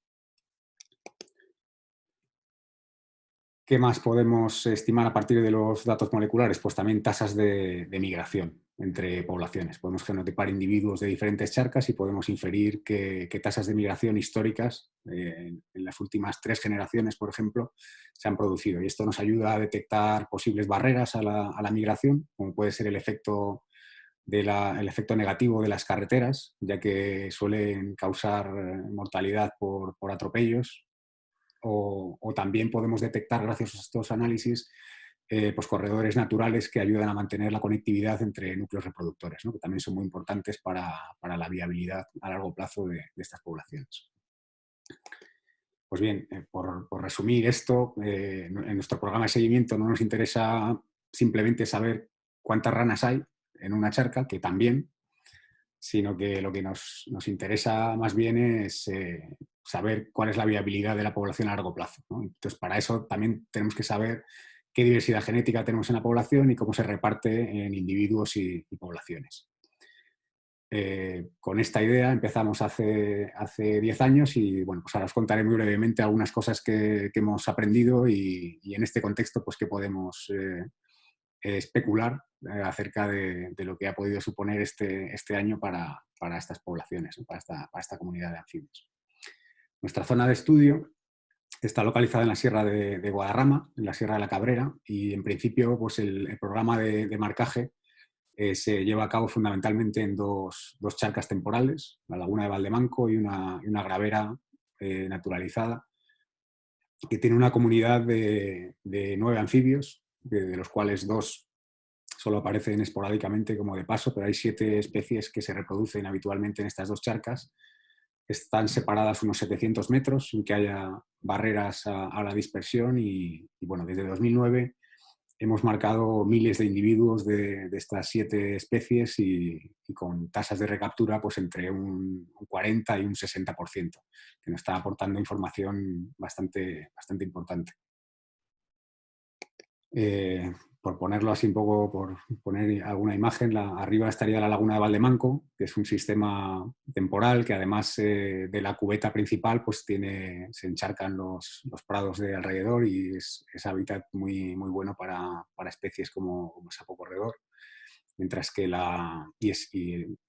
¿Qué más podemos estimar a partir de los datos moleculares? Pues también tasas de migración entre poblaciones. Podemos genotipar individuos de diferentes charcas y podemos inferir qué tasas de migración históricas en las últimas 3 generaciones, por ejemplo, se han producido. Y esto nos ayuda a detectar posibles barreras a la migración, como puede ser el efecto negativo de las carreteras, ya que suelen causar mortalidad por atropellos. O también podemos detectar, gracias a estos análisis, pues corredores naturales que ayudan a mantener la conectividad entre núcleos reproductores, ¿no? Que también son muy importantes para la viabilidad a largo plazo de estas poblaciones. Pues bien, por resumir esto, en nuestro programa de seguimiento no nos interesa simplemente saber cuántas ranas hay en una charca, que también, sino que lo que nos interesa más bien es saber cuál es la viabilidad de la población a largo plazo, ¿no? Entonces, para eso también tenemos que saber qué diversidad genética tenemos en la población y cómo se reparte en individuos y poblaciones. Con esta idea empezamos hace 10 años y bueno, pues ahora os contaré muy brevemente algunas cosas que hemos aprendido y en este contexto pues que podemos especular acerca de lo que ha podido suponer este año para estas poblaciones, ¿no? para esta comunidad de anfibios. Nuestra zona de estudio está localizada en la Sierra de Guadarrama, en la Sierra de la Cabrera, y en principio pues el programa de marcaje se lleva a cabo fundamentalmente en dos charcas temporales, la laguna de Valdemanco y una gravera naturalizada, que tiene una comunidad de 9 anfibios, de los cuales 2 solo aparecen esporádicamente como de paso, pero hay 7 especies que se reproducen habitualmente en estas 2 charcas. Están separadas unos 700 metros sin que haya barreras a la dispersión y bueno, desde 2009 hemos marcado miles de individuos de estas 7 especies y con tasas de recaptura pues entre un 40 y un 60%, que nos está aportando información bastante importante. Por ponerlo así un poco, por poner alguna imagen, arriba estaría la laguna de Valdemanco, que es un sistema temporal que además de la cubeta principal pues se encharcan los prados de alrededor y es hábitat muy bueno para especies como sapo corredor. Mientras que la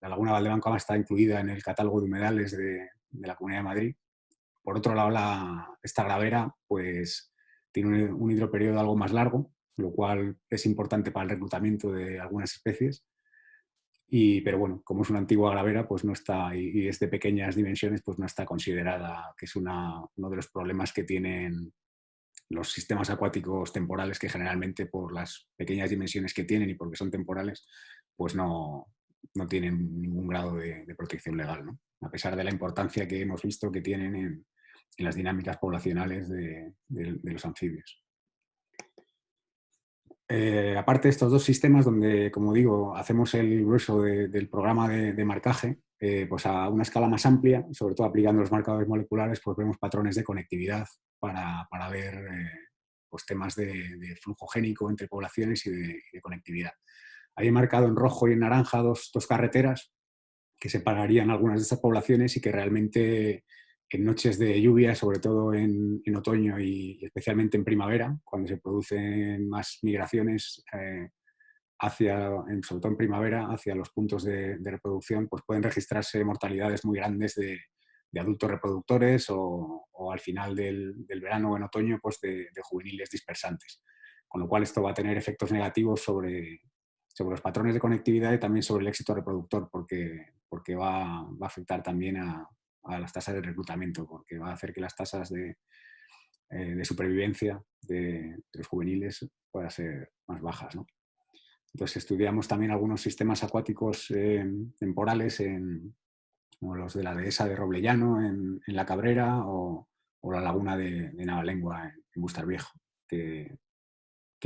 laguna de Valdemanco está incluida en el catálogo de humedales de la Comunidad de Madrid. Por otro lado, esta gravera pues tiene un hidroperiodo algo más largo, lo cual es importante para el reclutamiento de algunas especies. Pero bueno, como es una antigua gravera, pues no está, y es de pequeñas dimensiones, pues no está considerada, que es uno de los problemas que tienen los sistemas acuáticos temporales, que generalmente por las pequeñas dimensiones que tienen y porque son temporales, pues no tienen ningún grado de protección legal, ¿no? A pesar de la importancia que hemos visto que tienen en las dinámicas poblacionales de los anfibios. Aparte de estos dos sistemas donde, como digo, hacemos el grueso del programa de marcaje, pues a una escala más amplia, sobre todo aplicando los marcadores moleculares, pues vemos patrones de conectividad para ver pues temas de flujo génico entre poblaciones y de conectividad. Ahí he marcado en rojo y en naranja dos carreteras que separarían algunas de estas poblaciones y que realmente en noches de lluvia, sobre todo en otoño y especialmente en primavera, cuando se producen más migraciones sobre todo en primavera, hacia los puntos de reproducción, pues pueden registrarse mortalidades muy grandes de adultos reproductores o al final del verano o en otoño, pues de juveniles dispersantes. Con lo cual esto va a tener efectos negativos sobre los patrones de conectividad y también sobre el éxito reproductor, porque va a afectar también a las tasas de reclutamiento, porque va a hacer que las tasas de supervivencia de los juveniles puedan ser más bajas, ¿no? Entonces estudiamos también algunos sistemas acuáticos temporales, como los de la dehesa de Roblellano en La Cabrera o la laguna de Navalengua en Bustarviejo, que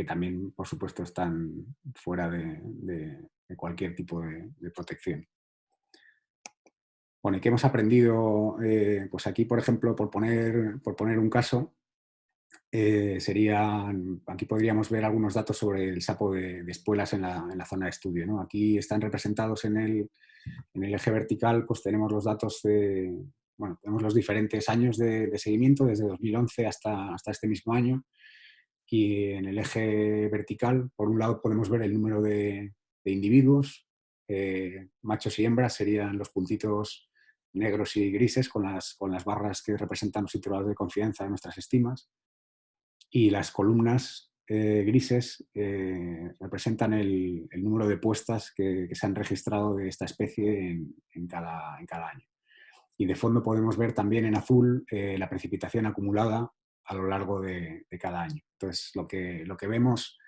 también, por supuesto, están fuera de cualquier tipo de protección. Bueno, ¿y qué hemos aprendido? Pues aquí, por ejemplo, por poner un caso, aquí podríamos ver algunos datos sobre el sapo de espuelas en la zona de estudio, ¿no? Aquí están representados en el eje vertical, pues tenemos los datos tenemos los diferentes años de seguimiento, desde 2011 hasta este mismo año. Y en el eje vertical, por un lado, podemos ver el número de individuos, machos y hembras serían los puntitos negros y grises con las barras que representan los intervalos de confianza de nuestras estimas. Y las columnas grises representan el número de puestas que se han registrado de esta especie en cada año. Y de fondo podemos ver también en azul la precipitación acumulada a lo largo de cada año. Entonces, lo que vemos,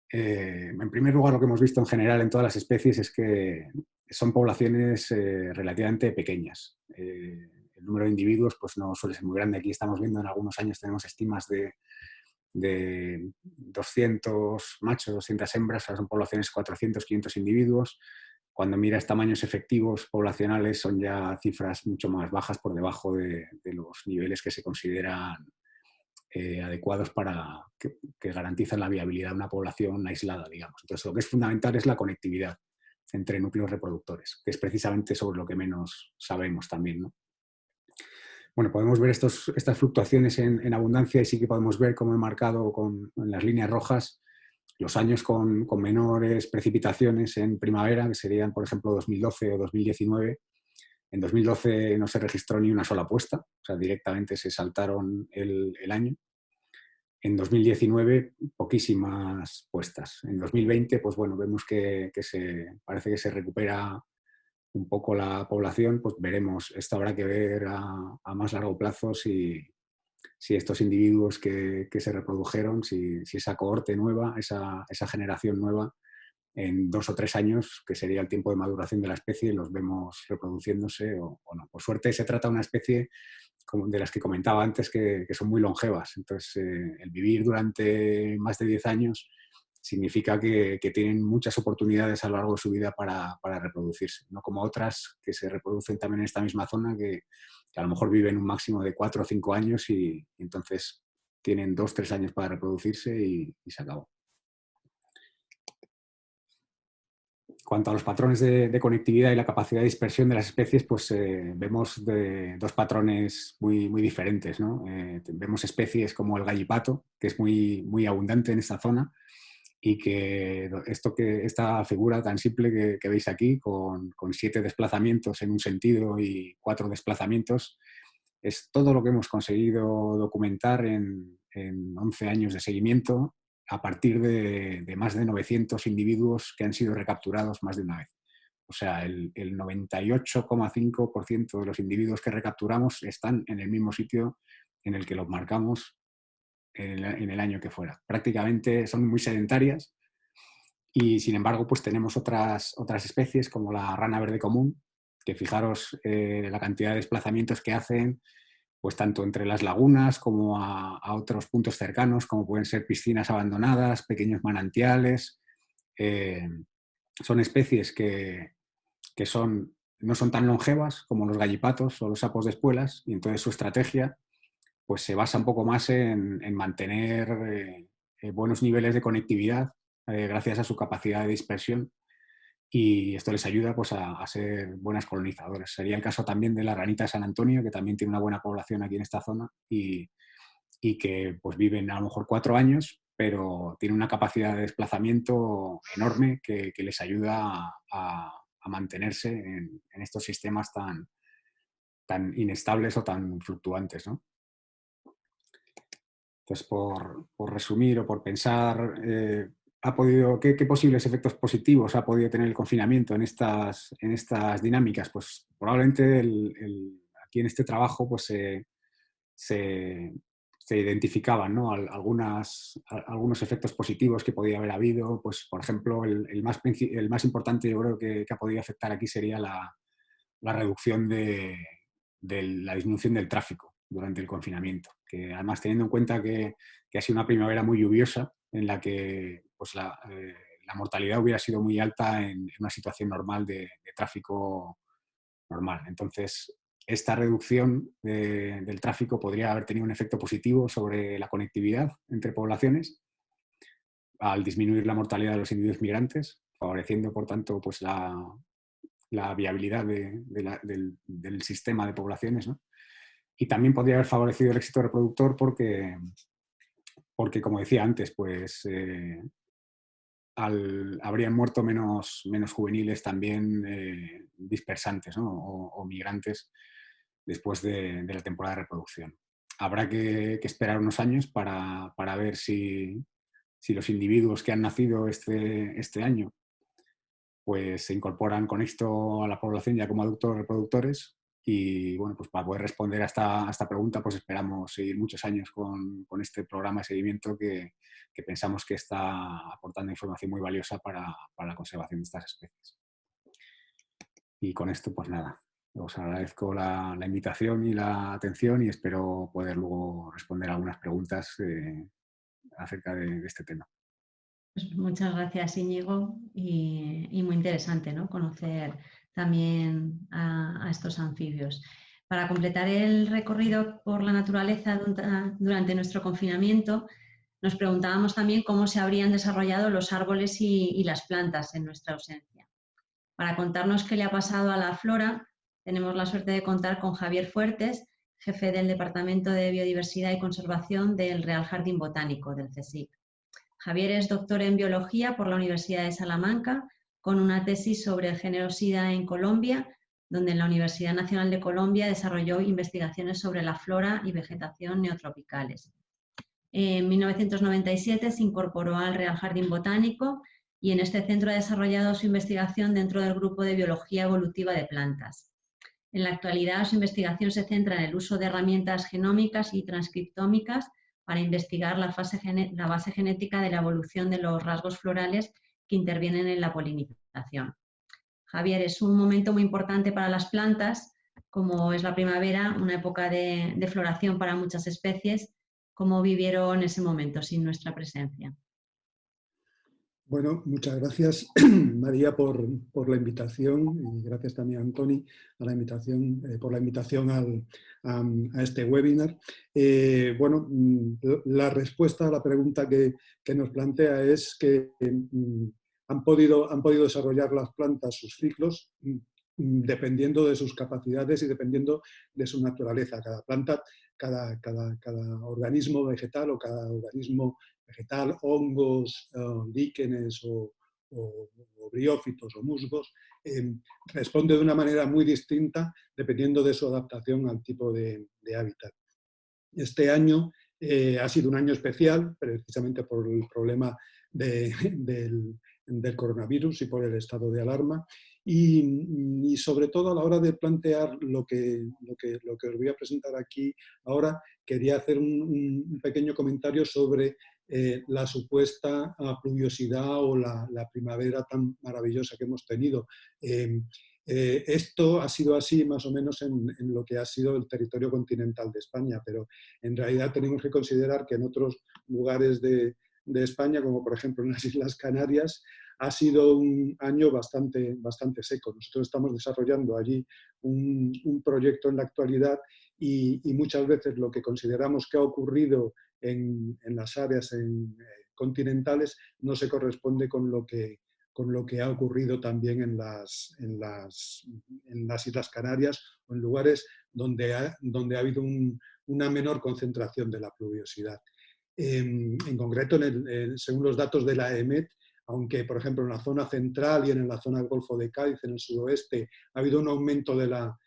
en primer lugar, lo que hemos visto en general en todas las especies es que son poblaciones relativamente pequeñas. El número de individuos pues, no suele ser muy grande. Aquí estamos viendo en algunos años tenemos estimas de 200 machos, 200 hembras, son poblaciones 400, 500 individuos. Cuando miras tamaños efectivos poblacionales son ya cifras mucho más bajas por debajo de los niveles que se consideran adecuados para que garantizan la viabilidad de una población aislada, digamos. Entonces, lo que es fundamental es la conectividad entre núcleos reproductores, que es precisamente sobre lo que menos sabemos también, ¿no? Bueno, podemos ver estas fluctuaciones en abundancia y sí que podemos ver, como he marcado en las líneas rojas, los años con menores precipitaciones en primavera, que serían, por ejemplo, 2012 o 2019. En 2012 no se registró ni una sola puesta, o sea, directamente se saltaron el año. En 2019, poquísimas puestas. En 2020, pues bueno, vemos que parece que se recupera un poco la población, pues veremos, esto habrá que ver a más largo plazo si estos individuos que se reprodujeron, si esa cohorte nueva, esa generación nueva, en 2 o 3 años, que sería el tiempo de maduración de la especie, los vemos reproduciéndose o no. Por suerte se trata de una especie como de las que comentaba antes que son muy longevas. Entonces, el vivir durante más de 10 años significa que tienen muchas oportunidades a lo largo de su vida para reproducirse, no como otras que se reproducen también en esta misma zona, que a lo mejor viven un máximo de 4 o 5 años y entonces tienen 2 o 3 años para reproducirse y se acabó. Cuanto a los patrones de conectividad y la capacidad de dispersión de las especies, pues vemos dos patrones muy, muy diferentes, ¿no? Vemos especies como el gallipato, que es muy, muy abundante en esta zona, y que esta figura tan simple que veis aquí, con 7 desplazamientos en un sentido y 4 desplazamientos, es todo lo que hemos conseguido documentar en 11 años de seguimiento, a partir de más de 900 individuos que han sido recapturados más de una vez. O sea, el 98,5% de los individuos que recapturamos están en el mismo sitio en el que los marcamos en el año que fuera. Prácticamente son muy sedentarias y, sin embargo, pues tenemos otras especies como la rana verde común, que fijaros la cantidad de desplazamientos que hacen pues tanto entre las lagunas como a otros puntos cercanos, como pueden ser piscinas abandonadas, pequeños manantiales. Son especies que no son tan longevas como los gallipatos o los sapos de espuelas, y entonces su estrategia pues, se basa un poco más en mantener buenos niveles de conectividad gracias a su capacidad de dispersión, y esto les ayuda pues, a ser buenas colonizadores. Sería el caso también de la ranita de San Antonio, que también tiene una buena población aquí en esta zona y que pues, viven a lo mejor 4 años, pero tiene una capacidad de desplazamiento enorme que les ayuda a mantenerse en estos sistemas tan inestables o tan fluctuantes, ¿no? Entonces, por resumir o por pensar, ¿qué posibles efectos positivos ha podido tener el confinamiento en estas dinámicas? Pues probablemente aquí en este trabajo pues, se identificaban, ¿no? Algunos efectos positivos que podía haber habido. Pues, por ejemplo, el más importante, yo creo que ha podido afectar aquí sería la reducción de la disminución del tráfico durante el confinamiento, que además, teniendo en cuenta que ha sido una primavera muy lluviosa en la que pues, la mortalidad hubiera sido muy alta en una situación normal de tráfico normal. Entonces, esta reducción del tráfico podría haber tenido un efecto positivo sobre la conectividad entre poblaciones al disminuir la mortalidad de los individuos migrantes, favoreciendo, por tanto, pues, la viabilidad del sistema de poblaciones, ¿no? Y también podría haber favorecido el éxito reproductor porque como decía antes, pues habrían muerto menos juveniles también dispersantes, ¿no? o migrantes después de la temporada de reproducción. Habrá que esperar unos años para ver si los individuos que han nacido este año pues se incorporan con esto a la población ya como adultos reproductores. Y bueno, pues para poder responder a esta pregunta, pues esperamos seguir muchos años con este programa de seguimiento que pensamos que está aportando información muy valiosa para la conservación de estas especies. Y con esto, pues nada, os agradezco la invitación y la atención, y espero poder luego responder algunas preguntas acerca de este tema. Pues muchas gracias, Íñigo, y muy interesante, ¿no? Conocer también a estos anfibios. Para completar el recorrido por la naturaleza durante nuestro confinamiento, nos preguntábamos también cómo se habrían desarrollado los árboles y las plantas en nuestra ausencia. Para contarnos qué le ha pasado a la flora, tenemos la suerte de contar con Javier Fuertes, jefe del Departamento de Biodiversidad y Conservación del Real Jardín Botánico del CSIC. Javier es doctor en Biología por la Universidad de Salamanca, con una tesis sobre el género SIDA en Colombia, donde en la Universidad Nacional de Colombia desarrolló investigaciones sobre la flora y vegetación neotropicales. En 1997 se incorporó al Real Jardín Botánico y en este centro ha desarrollado su investigación dentro del grupo de Biología Evolutiva de Plantas. En la actualidad, su investigación se centra en el uso de herramientas genómicas y transcriptómicas para investigar la base genética de la evolución de los rasgos florales que intervienen en la polinización. Javier, es un momento muy importante para las plantas, como es la primavera, una época de floración para muchas especies. ¿Cómo vivieron ese momento sin nuestra presencia? Bueno, muchas gracias, María, por la invitación, y gracias también a Antoni por la invitación a este webinar. Bueno, la respuesta a la pregunta que nos plantea es que han podido desarrollar las plantas sus ciclos dependiendo de sus capacidades y dependiendo de su naturaleza. Cada planta, cada organismo vegetal o cada organismo vegetal, hongos, líquenes o briófitos o musgos, responde de una manera muy distinta dependiendo de su adaptación al tipo de hábitat. Este año ha sido un año especial, precisamente por el problema del coronavirus y por el estado de alarma, y sobre todo a la hora de plantear lo que os voy a presentar aquí ahora, quería hacer un pequeño comentario sobre la supuesta pluviosidad o la primavera tan maravillosa que hemos tenido. Esto ha sido así más o menos en lo que ha sido el territorio continental de España, pero en realidad tenemos que considerar que en otros lugares de España, como por ejemplo en las Islas Canarias, ha sido un año bastante seco. Nosotros estamos desarrollando allí un proyecto en la actualidad y muchas veces lo que consideramos que ha ocurrido en las áreas continentales no se corresponde con lo que ha ocurrido también en las Islas Canarias o en lugares donde ha habido una menor concentración de la pluviosidad. En concreto, según los datos de la EMET, aunque por ejemplo en la zona central y en la zona del Golfo de Cádiz, en el sudoeste, ha habido un aumento de la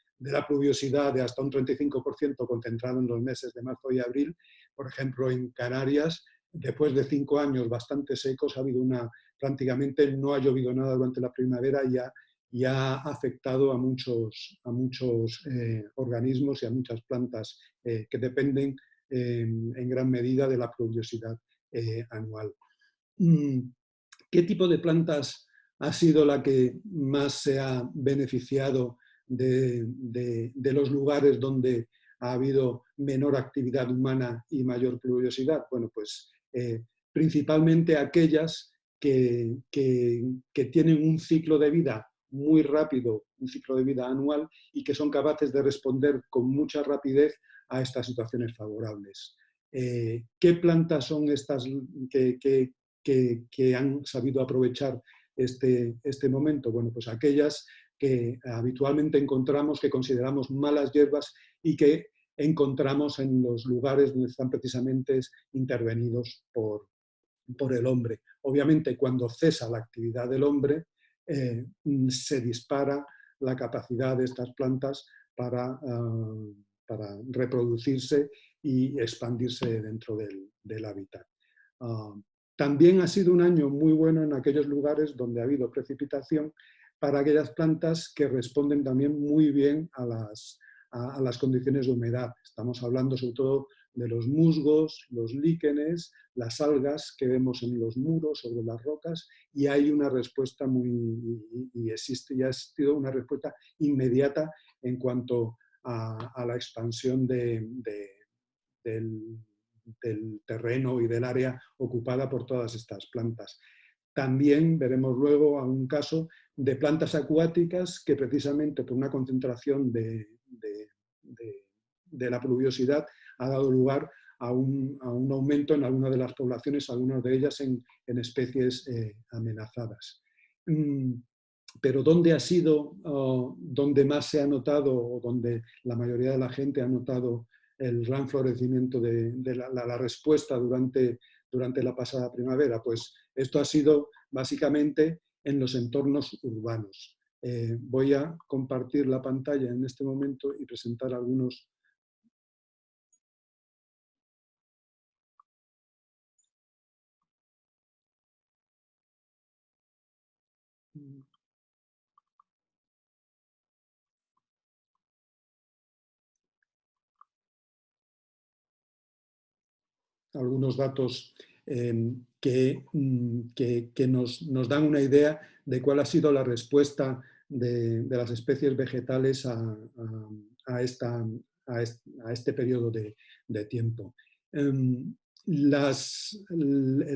pluviosidad de hasta un 35% concentrado en los meses de marzo y abril, por ejemplo en Canarias, después de 5 años bastante secos, ha habido prácticamente no ha llovido nada durante la primavera y ha afectado a muchos organismos y a muchas plantas que dependen en gran medida de la pluviosidad anual. ¿Qué tipo de plantas ha sido la que más se ha beneficiado de los lugares donde ha habido menor actividad humana y mayor pluviosidad? Bueno, pues principalmente aquellas que tienen un ciclo de vida muy rápido, un ciclo de vida anual, y que son capaces de responder con mucha rapidez a estas situaciones favorables. ¿Qué plantas son estas que han sabido aprovechar este momento? Bueno, pues aquellas que habitualmente encontramos, que consideramos malas hierbas y que encontramos en los lugares donde están precisamente intervenidos por el hombre. Obviamente, cuando cesa la actividad del hombre, se dispara la capacidad de estas plantas para reproducirse y expandirse dentro del hábitat. También ha sido un año muy bueno en aquellos lugares donde ha habido precipitación para aquellas plantas que responden también muy bien a las condiciones de humedad. Estamos hablando sobre todo de los musgos, los líquenes, las algas que vemos en los muros, sobre las rocas, y hay una respuesta y ha existido una respuesta inmediata en cuanto a la expansión del terreno y del área ocupada por todas estas plantas. También veremos luego a un caso de plantas acuáticas que precisamente por una concentración de la pluviosidad ha dado lugar a un aumento en algunas de las poblaciones, algunas de ellas en especies amenazadas. Pero ¿dónde ha sido, donde más se ha notado o donde la mayoría de la gente ha notado el gran florecimiento de la respuesta durante la pasada primavera? Pues esto ha sido básicamente en los entornos urbanos. Voy a compartir la pantalla en este momento y presentar algunos. Algunos datos que nos dan una idea de cuál ha sido la respuesta de las especies vegetales a este periodo de tiempo. El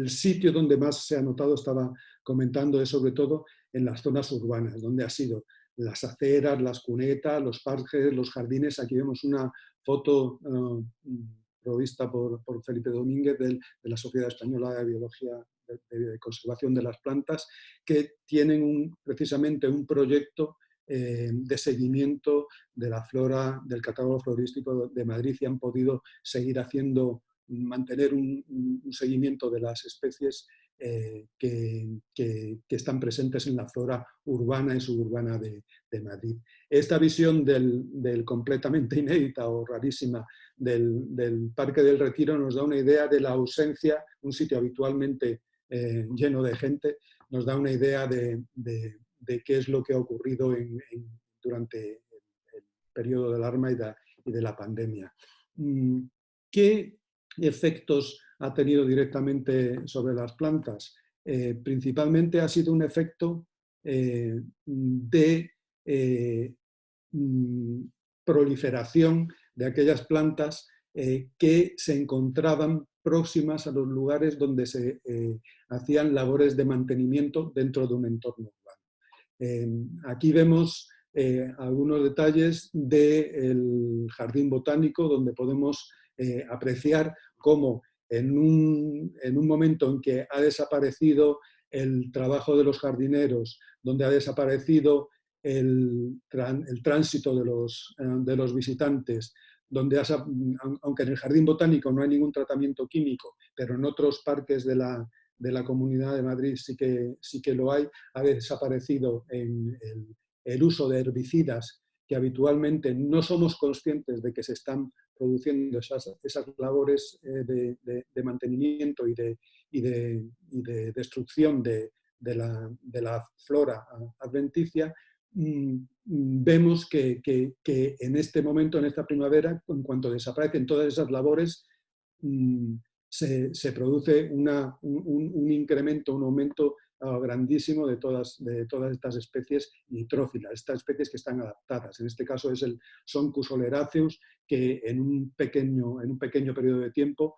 sitio donde más se ha notado, estaba comentando, es sobre todo en las zonas urbanas, donde ha sido las aceras, las cunetas, los parques, los jardines. Aquí vemos una foto provista por Felipe Domínguez de la Sociedad Española de Biología de Conservación de las Plantas, que tienen precisamente un proyecto de seguimiento de la flora del catálogo florístico de Madrid y han podido seguir mantener un seguimiento de las especies que están presentes en la flora urbana y suburbana de Madrid. Esta visión del completamente inédita o rarísima del Parque del Retiro nos da una idea de la ausencia, un sitio habitualmente lleno de gente, nos da una idea de qué es lo que ha ocurrido durante el periodo del alarma y de la pandemia. ¿Qué efectos ha tenido directamente sobre las plantas? Principalmente ha sido un efecto de proliferación de aquellas plantas que se encontraban próximas a los lugares donde se hacían labores de mantenimiento dentro de un entorno urbano. Aquí vemos algunos detalles del jardín botánico, donde podemos apreciar cómo en un momento en que ha desaparecido el trabajo de los jardineros, donde ha desaparecido el tránsito de los visitantes, donde aunque en el jardín botánico no hay ningún tratamiento químico, pero en otros parques de la Comunidad de Madrid sí que lo hay, ha desaparecido el uso de herbicidas que habitualmente no somos conscientes de que se están produciendo esas labores de mantenimiento y de destrucción de la flora adventicia. Vemos que en este momento, en esta primavera, en cuanto desaparecen todas esas labores, se produce un incremento, un aumento grandísimo de todas estas especies nitrófilas, estas especies que están adaptadas. En este caso es el Sonchus oleraceus, que en un pequeño periodo de tiempo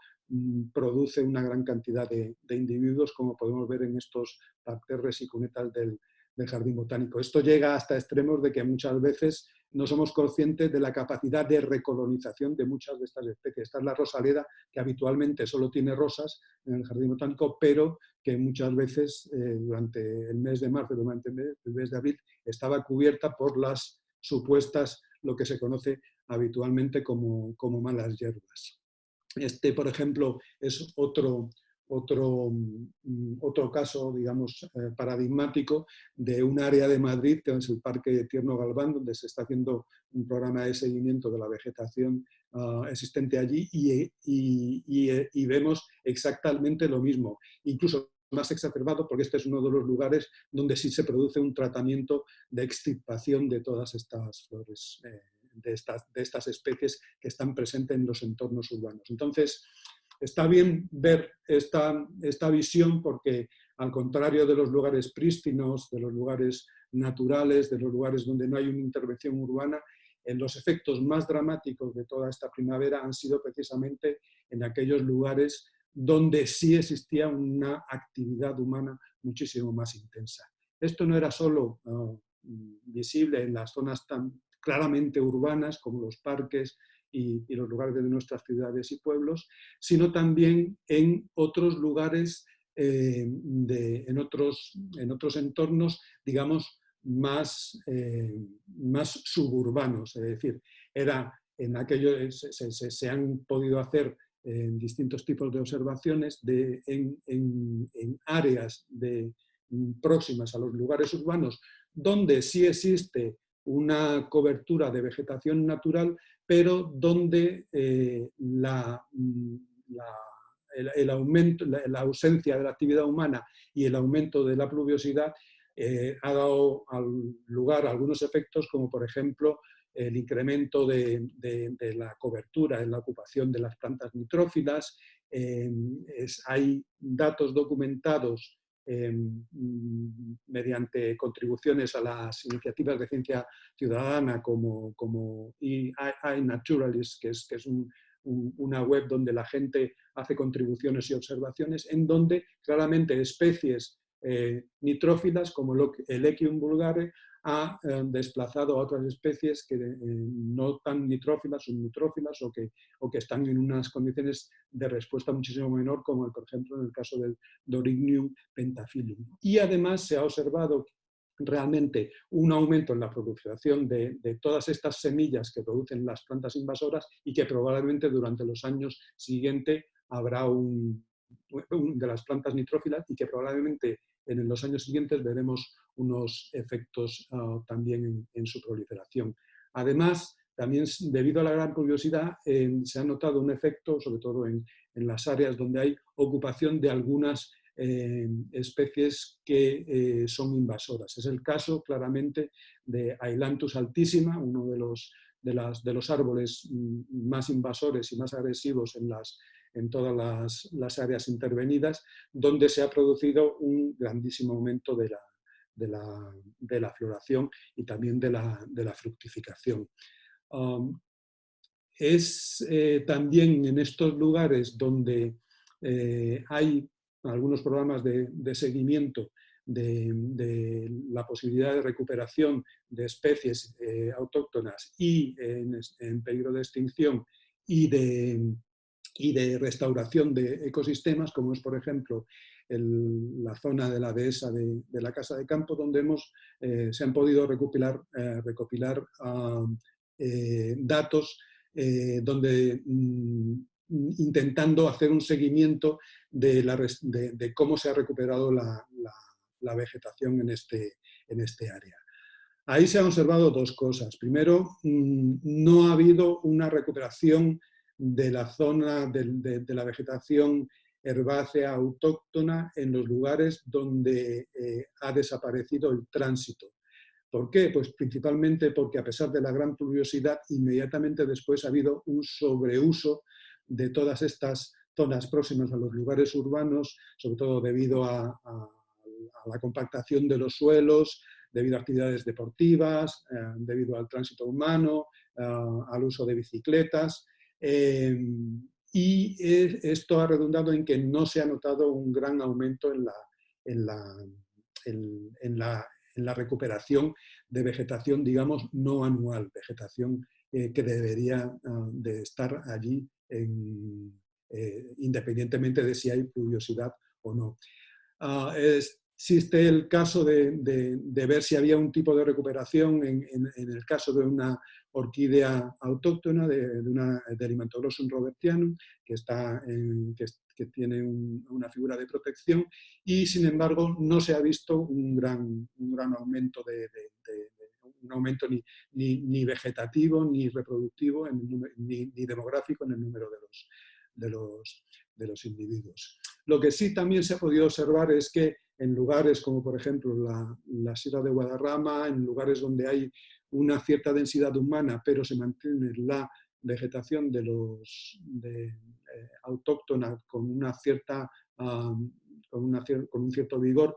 produce una gran cantidad de individuos, como podemos ver en estos parterres y cunetas del jardín botánico. Esto llega hasta extremos de que muchas veces no somos conscientes de la capacidad de recolonización de muchas de estas especies. Esta es la rosaleda, que habitualmente solo tiene rosas en el jardín botánico, pero que muchas veces durante el mes de marzo, durante el mes de abril, estaba cubierta por las supuestas, lo que se conoce habitualmente como malas hierbas. Este, por ejemplo, es otro caso, digamos, paradigmático de un área de Madrid, que es el Parque Tierno Galván, donde se está haciendo un programa de seguimiento de la vegetación existente allí y vemos exactamente lo mismo, incluso más exacerbado, porque este es uno de los lugares donde sí se produce un tratamiento de extirpación de todas estas flores, de estas especies que están presentes en los entornos urbanos. Entonces, está bien ver esta visión, porque al contrario de los lugares prístinos, de los lugares naturales, de los lugares donde no hay una intervención urbana, los efectos más dramáticos de toda esta primavera han sido precisamente en aquellos lugares donde sí existía una actividad humana muchísimo más intensa. Esto no era solo visible en las zonas tan claramente urbanas como los parques y los lugares de nuestras ciudades y pueblos, sino también en otros lugares, en otros entornos, digamos, más suburbanos. Es decir, se han podido hacer distintos tipos de observaciones en áreas próximas a los lugares urbanos, donde sí existe una cobertura de vegetación natural, pero donde la ausencia de la actividad humana y el aumento de la pluviosidad ha dado lugar a algunos efectos, como por ejemplo el incremento de la cobertura en la ocupación de las plantas nitrófilas. Hay datos documentados mediante contribuciones a las iniciativas de ciencia ciudadana como iNaturalist, que es una web donde la gente hace contribuciones y observaciones, en donde claramente especies nitrófilas como el Echium vulgare ha desplazado a otras especies que no tan nitrófilas, subnitrófilas, o que están en unas condiciones de respuesta muchísimo menor, como por ejemplo en el caso del Dorignium pentaphyllum. Y además se ha observado realmente un aumento en la proliferación de todas estas semillas que producen las plantas invasoras, y que probablemente durante los años siguientes habrá de las plantas nitrófilas, y que probablemente en los años siguientes veremos unos efectos también en su proliferación. Además, también debido a la gran pluviosidad se ha notado un efecto, sobre todo en las áreas donde hay ocupación de algunas especies que son invasoras. Es el caso claramente de Ailanthus altissima, uno de los árboles más invasores y más agresivos en todas las áreas intervenidas, donde se ha producido un grandísimo aumento de de la floración y también de la fructificación. Es también en estos lugares donde hay algunos programas de seguimiento de la posibilidad de recuperación de especies autóctonas y en peligro de extinción y de restauración de ecosistemas, como es, por ejemplo, la zona de la dehesa de la Casa de Campo, donde se han podido recopilar datos donde intentando hacer un seguimiento de cómo se ha recuperado la vegetación en este área. Ahí se han observado dos cosas. Primero, no ha habido una recuperación de la zona de la vegetación herbácea autóctona en los lugares donde ha desaparecido el tránsito. ¿Por qué? Pues principalmente porque, a pesar de la gran pluviosidad, inmediatamente después ha habido un sobreuso de todas estas zonas próximas a los lugares urbanos, sobre todo debido a la compactación de los suelos, debido a actividades deportivas, debido al tránsito humano, al uso de bicicletas. Y esto ha redundado en que no se ha notado un gran aumento en la recuperación de vegetación, digamos, no anual, vegetación que debería de estar allí independientemente de si hay pluviosidad o no. Existe el caso de ver si había un tipo de recuperación en el caso de una orquídea autóctona, de Erymanthoglossum robertianum, que tiene una figura de protección, y sin embargo no se ha visto un gran aumento un aumento ni vegetativo, ni reproductivo, ni demográfico en el número de los individuos. Lo que sí también se ha podido observar es que en lugares como, por ejemplo, la Sierra de Guadarrama, en lugares donde hay una cierta densidad humana, pero se mantiene la vegetación autóctona con un cierto vigor,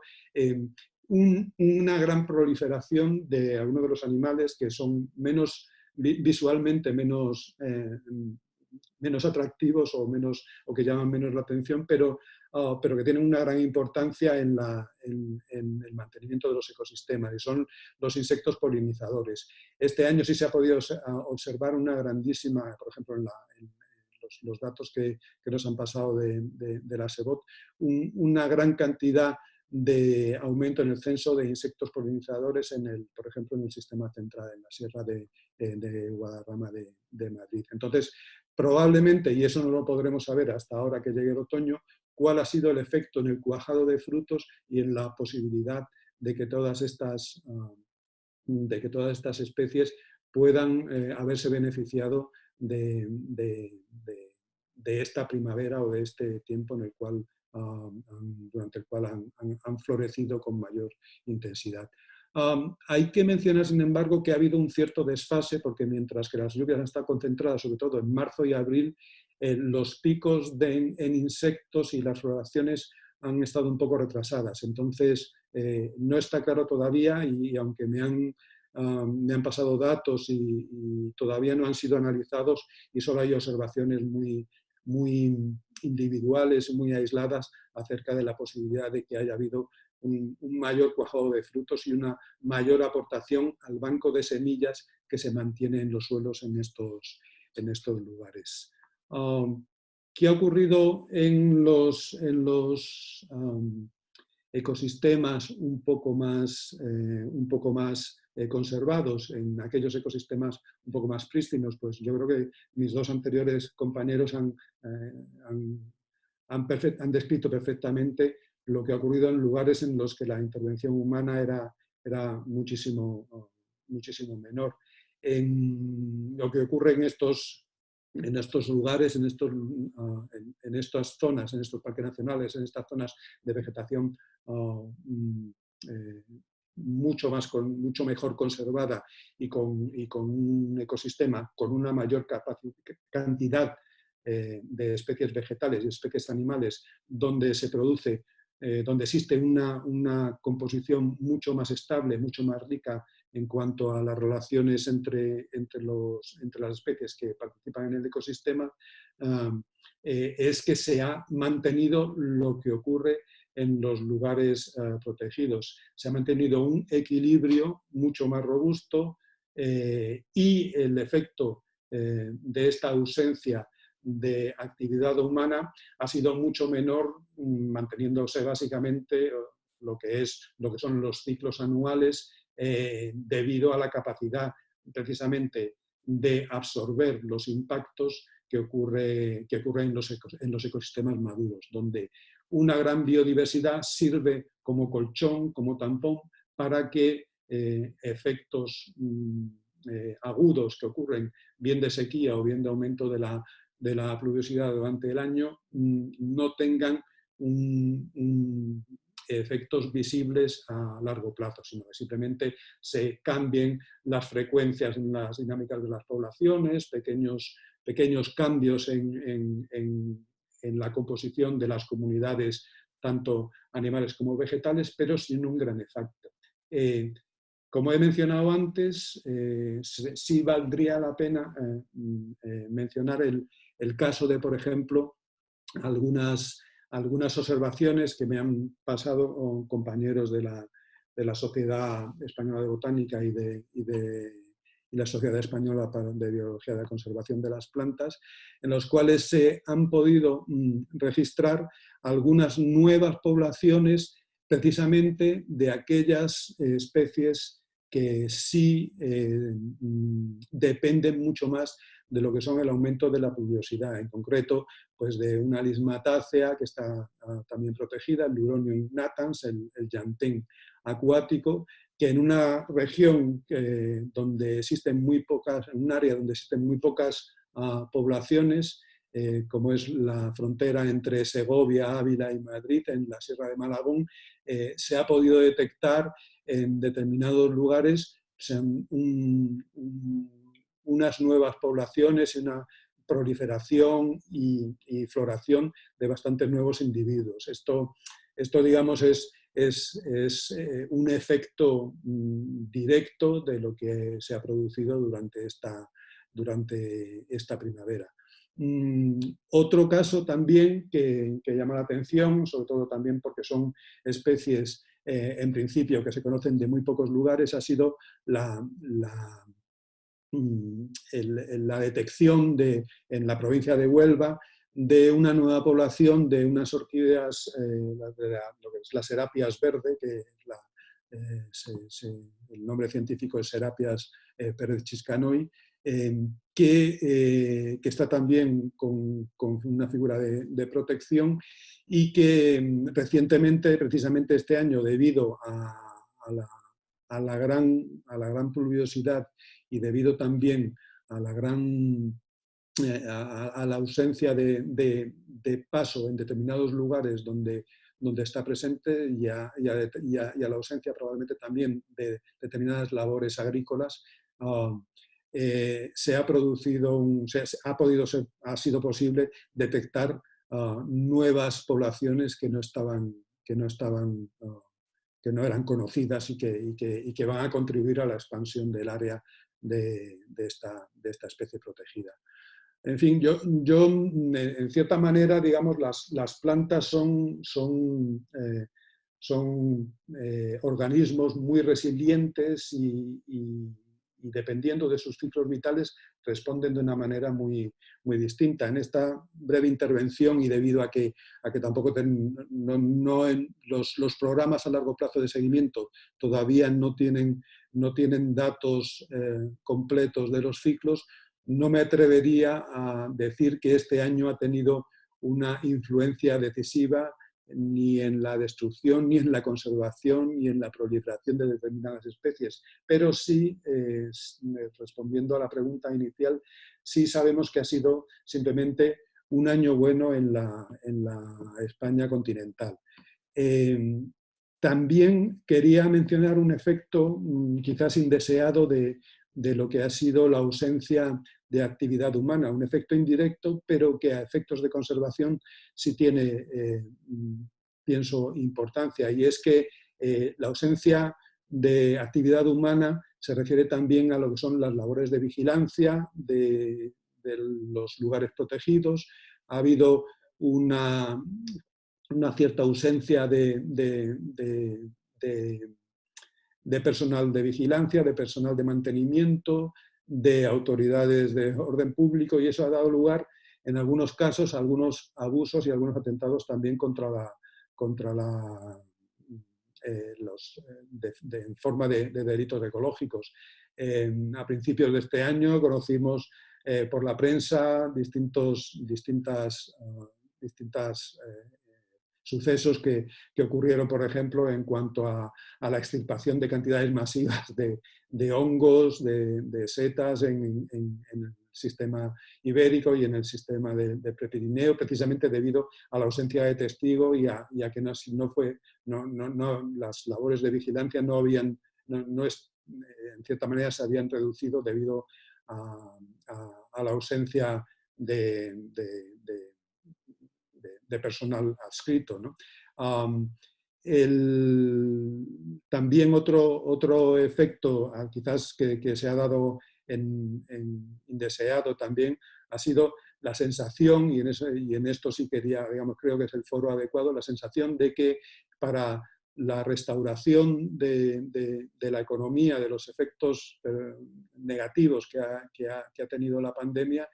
una gran proliferación de algunos de los animales que son visualmente menos atractivos o que llaman menos la atención, pero que tienen una gran importancia en el mantenimiento de los ecosistemas, y son los insectos polinizadores. Este año sí se ha podido observar una grandísima, por ejemplo, en los datos que nos han pasado de la SEBOT, una gran cantidad de aumento en el censo de insectos polinizadores, por ejemplo, en el sistema central, en la Sierra de Guadarrama de Madrid. Entonces, probablemente, y eso no lo podremos saber hasta ahora que llegue el otoño, cuál ha sido el efecto en el cuajado de frutos y en la posibilidad de que todas estas especies puedan haberse beneficiado de esta primavera o de este tiempo durante el cual han florecido con mayor intensidad. Hay que mencionar, sin embargo, que ha habido un cierto desfase, porque mientras que las lluvias han estado concentradas sobre todo en marzo y abril, los picos en insectos y las floraciones han estado un poco retrasadas. Entonces, no está claro todavía, y aunque me han pasado datos y todavía no han sido analizados, y solo hay observaciones muy individuales y muy aisladas acerca de la posibilidad de que haya habido un mayor cuajado de frutos y una mayor aportación al banco de semillas que se mantiene en los suelos en estos lugares. ¿Qué ha ocurrido en los ecosistemas un poco más conservados, en aquellos ecosistemas un poco más prístinos? Pues yo creo que mis dos anteriores compañeros han descrito perfectamente lo que ha ocurrido en lugares en los que la intervención humana era muchísimo menor. Lo que ocurre en estos lugares, en estas zonas, en estos parques nacionales, en estas zonas de vegetación mucho mejor conservada y con un ecosistema con una mayor cantidad de especies vegetales y especies animales, donde se produce donde existe una composición mucho más estable, mucho más rica en cuanto a las relaciones entre las especies que participan en el ecosistema, es que se ha mantenido lo que ocurre en los lugares protegidos. Se ha mantenido un equilibrio mucho más robusto y el efecto de esta ausencia de actividad humana ha sido mucho menor, manteniéndose básicamente lo que son los ciclos anuales, debido a la capacidad precisamente de absorber los impactos que ocurren en los ecosistemas maduros, donde una gran biodiversidad sirve como colchón, como tampón, para que efectos agudos que ocurren bien de sequía o bien de aumento de la pluviosidad durante el año no tengan efectos visibles a largo plazo, sino que simplemente se cambien las frecuencias en las dinámicas de las poblaciones, pequeños cambios en la composición de las comunidades, tanto animales como vegetales, pero sin un gran efecto. Como he mencionado antes, sí valdría la pena mencionar el caso de, por ejemplo, algunas observaciones que me han pasado compañeros de la Sociedad Española de Botánica y la Sociedad Española de Biología de la Conservación de las Plantas, en los cuales se han podido registrar algunas nuevas poblaciones precisamente de aquellas especies que sí dependen mucho más de lo que son el aumento de la pluviosidad, en concreto pues de una lismatácea que está también protegida, el Luronium natans, el llantén acuático, que en una región donde existen muy pocas, en un área donde existen muy pocas poblaciones, como es la frontera entre Segovia, Ávila y Madrid, en la Sierra de Malagón, se ha podido detectar en determinados lugares unas nuevas poblaciones y una proliferación y floración de bastantes nuevos individuos. Esto digamos, es un efecto directo de lo que se ha producido durante esta primavera. Otro caso también que llama la atención, sobre todo también porque son especies en principio que se conocen de muy pocos lugares, ha sido la detección en la provincia de Huelva de una nueva población de unas orquídeas, lo que es las Serapias verde, que el nombre científico es Serapias Perez-Chiscanoi, que está también con una figura de protección y que recientemente, precisamente este año, debido a la gran pluviosidad y debido también a la ausencia de paso en determinados lugares donde está presente y a la ausencia probablemente también de determinadas labores agrícolas, ha sido posible detectar nuevas poblaciones que no eran conocidas y que van a contribuir a la expansión del área de esta especie protegida. En fin, yo en cierta manera, digamos, las plantas son organismos muy resilientes y dependiendo de sus ciclos vitales responden de una manera muy, muy distinta. En esta breve intervención y debido a que tampoco los programas a largo plazo de seguimiento todavía no tienen datos completos de los ciclos, no me atrevería a decir que este año ha tenido una influencia decisiva ni en la destrucción, ni en la conservación, ni en la proliferación de determinadas especies. Pero sí, respondiendo a la pregunta inicial, sí sabemos que ha sido simplemente un año bueno en la España continental. También quería mencionar un efecto quizás indeseado de lo que ha sido la ausencia de actividad humana, un efecto indirecto, pero que a efectos de conservación sí tiene pienso, importancia, y es que la ausencia de actividad humana se refiere también a lo que son las labores de vigilancia de los lugares protegidos. Ha habido una cierta ausencia de personal de vigilancia, de personal de mantenimiento, de autoridades de orden público, y eso ha dado lugar, en algunos casos, a algunos abusos y algunos atentados también en forma de delitos ecológicos. A principios de este año conocimos por la prensa distintos sucesos que ocurrieron, por ejemplo, en cuanto a la extirpación de cantidades masivas de hongos, de setas en el sistema ibérico y en el sistema de Prepirineo, precisamente debido a la ausencia de testigo y a que las labores de vigilancia en cierta manera se habían reducido debido a la ausencia de personal adscrito, ¿no? También otro efecto quizás que se ha dado indeseado también ha sido la sensación, y en esto sí creo que es el foro adecuado, la sensación de que para la restauración de la economía, de los efectos negativos que ha tenido la pandemia,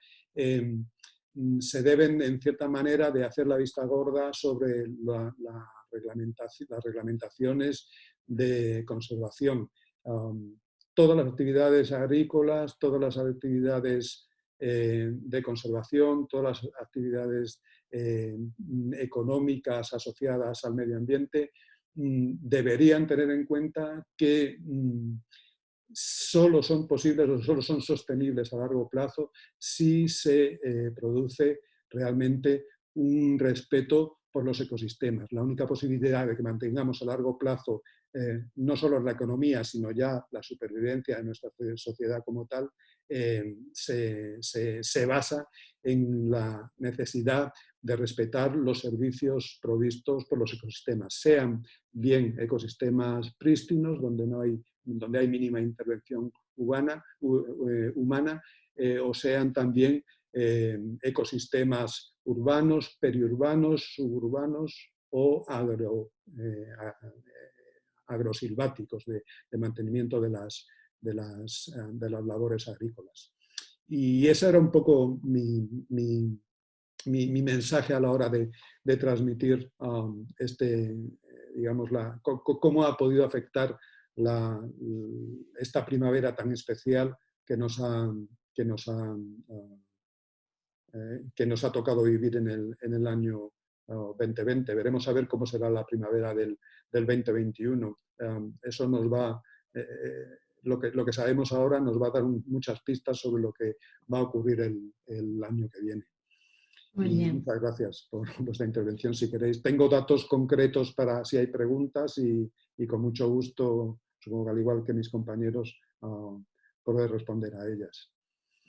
se deben, en cierta manera, de hacer la vista gorda sobre las reglamentaciones de conservación. Todas las actividades agrícolas, todas las actividades de conservación, todas las actividades económicas asociadas al medio ambiente deberían tener en cuenta que solo son posibles o solo son sostenibles a largo plazo si se produce realmente un respeto por los ecosistemas. La única posibilidad de que mantengamos a largo plazo no solo la economía, sino ya la supervivencia de nuestra sociedad como tal, se basa en la necesidad de respetar los servicios provistos por los ecosistemas, sean bien ecosistemas prístinos, donde hay mínima intervención humana, o sean también ecosistemas urbanos, periurbanos, suburbanos o agrosilváticos de mantenimiento de las labores agrícolas. Y ese era un poco mi mensaje a la hora de transmitir cómo ha podido afectar esta primavera tan especial que nos ha tocado vivir en el año 2020. Veremos a ver cómo será la primavera del 2021. Eso nos va, lo que sabemos ahora nos va a dar muchas pistas sobre lo que va a ocurrir el año que viene. Muy bien. Muchas gracias por vuestra intervención. Si queréis, tengo datos concretos para si hay preguntas y con mucho gusto, supongo que al igual que mis compañeros, poder responder a ellas.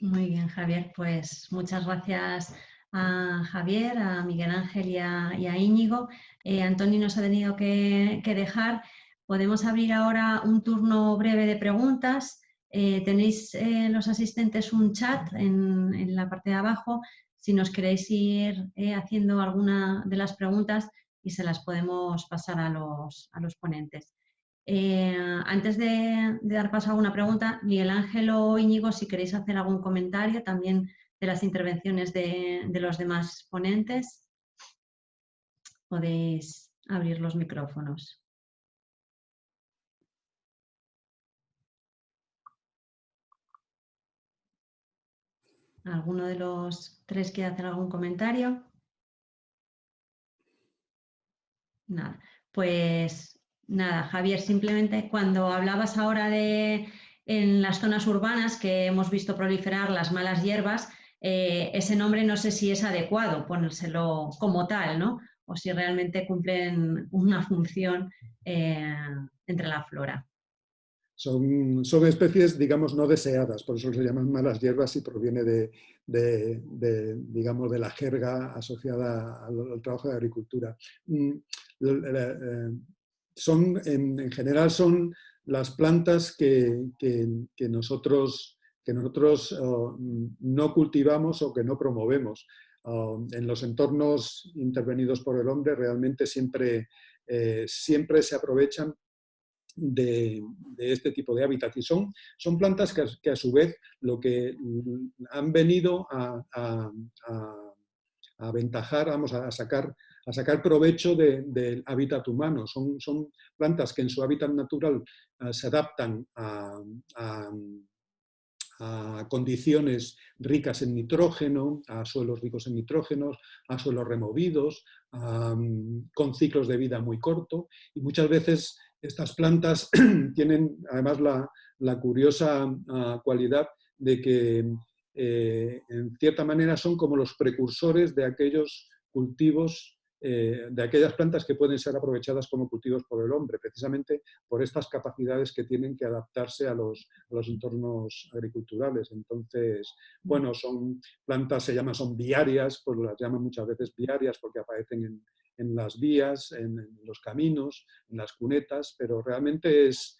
Muy bien, Javier. Pues muchas gracias a Javier, a Miguel Ángel y a Íñigo. Antoni nos ha tenido que dejar. Podemos abrir ahora un turno breve de preguntas. Tenéis los asistentes un chat en la parte de abajo. Si nos queréis ir haciendo alguna de las preguntas y se las podemos pasar a los ponentes. Antes de dar paso a alguna pregunta, Miguel Ángel o Íñigo, si queréis hacer algún comentario también de las intervenciones de los demás ponentes, podéis abrir los micrófonos. ¿Alguno de los tres quiere hacer algún comentario? Nada. Pues nada, Javier, simplemente cuando hablabas ahora en las zonas urbanas que hemos visto proliferar las malas hierbas, ese nombre no sé si es adecuado ponérselo como tal, ¿no? O si realmente cumplen una función entre la flora. Son especies, digamos, no deseadas, por eso se llaman malas hierbas y proviene digamos, de la jerga asociada al trabajo de agricultura. en general son las plantas que nosotros no cultivamos o que no promovemos. En los entornos intervenidos por el hombre realmente siempre se aprovechan de este tipo de hábitat, y son plantas que a su vez lo que han venido a aventajar, a sacar provecho del hábitat humano. Son plantas que en su hábitat natural se adaptan a condiciones ricas en nitrógeno, a suelos ricos en nitrógeno, a suelos removidos, con ciclos de vida muy corto, y muchas veces estas plantas tienen además la curiosa cualidad de que en cierta manera son como los precursores de aquellos cultivos, de aquellas plantas que pueden ser aprovechadas como cultivos por el hombre, precisamente por estas capacidades que tienen que adaptarse a los entornos agriculturales. Entonces, bueno, son plantas, son viarias, pues las llaman muchas veces viarias porque aparecen en las vías, en los caminos, en las cunetas, pero realmente es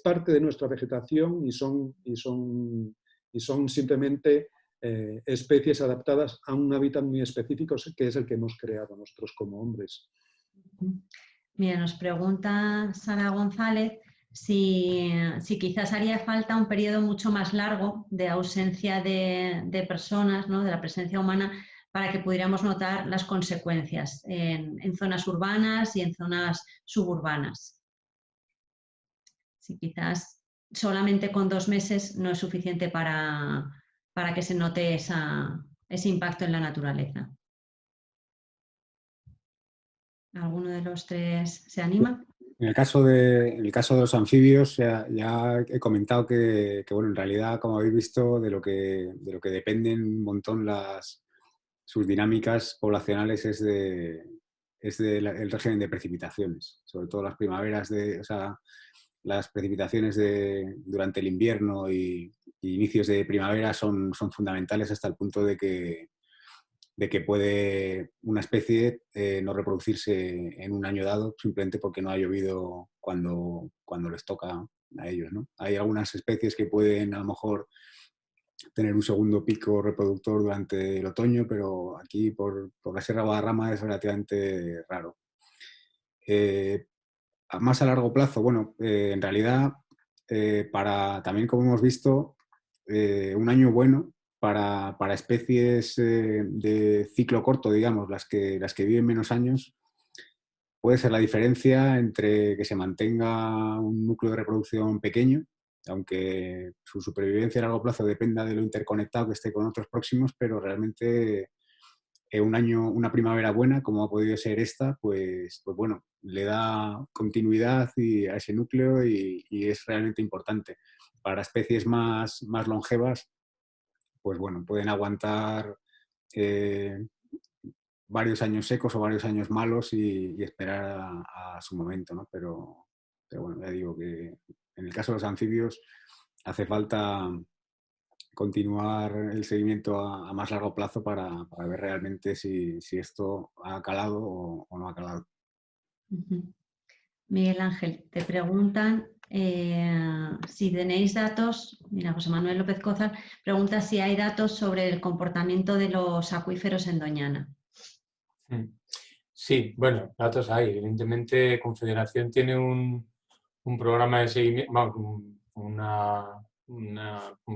parte de nuestra vegetación y son simplemente especies adaptadas a un hábitat muy específico, que es el que hemos creado nosotros como hombres. Mira, nos pregunta Sara González si quizás haría falta un periodo mucho más largo de ausencia de personas, ¿no?, de la presencia humana, para que pudiéramos notar las consecuencias en zonas urbanas y en zonas suburbanas. Si quizás solamente con 2 meses no es suficiente para que se note ese impacto en la naturaleza. ¿Alguno de los tres se anima? En el caso de los anfibios, ya he comentado que bueno, en realidad, como habéis visto, de lo que dependen un montón sus dinámicas poblacionales es del régimen de precipitaciones, sobre todo las primaveras, las precipitaciones durante el invierno y inicios de primavera son fundamentales, hasta el punto de que puede una especie no reproducirse en un año dado simplemente porque no ha llovido cuando les toca a ellos, ¿no? Hay algunas especies que pueden a lo mejor tener un segundo pico reproductor durante el otoño, pero aquí por la Sierra Guadarrama es relativamente raro. Más a largo plazo, bueno, en realidad, también, como hemos visto, un año bueno para especies de ciclo corto, digamos, las que viven menos años, puede ser la diferencia entre que se mantenga un núcleo de reproducción pequeño, aunque su supervivencia a largo plazo dependa de lo interconectado que esté con otros próximos, pero realmente una primavera buena, como ha podido ser esta, pues bueno, le da continuidad a ese núcleo y es realmente importante. Para especies más longevas, pues bueno, pueden aguantar varios años secos o varios años malos y esperar a su momento, ¿no? Pero bueno, ya digo que en el caso de los anfibios hace falta continuar el seguimiento a más largo plazo para ver realmente si esto ha calado o no ha calado. Miguel Ángel, te preguntan si tenéis datos. Mira, José Manuel López Cózar pregunta si hay datos sobre el comportamiento de los acuíferos en Doñana. Sí, bueno, datos hay. Evidentemente, Confederación tiene un programa de seguimiento, un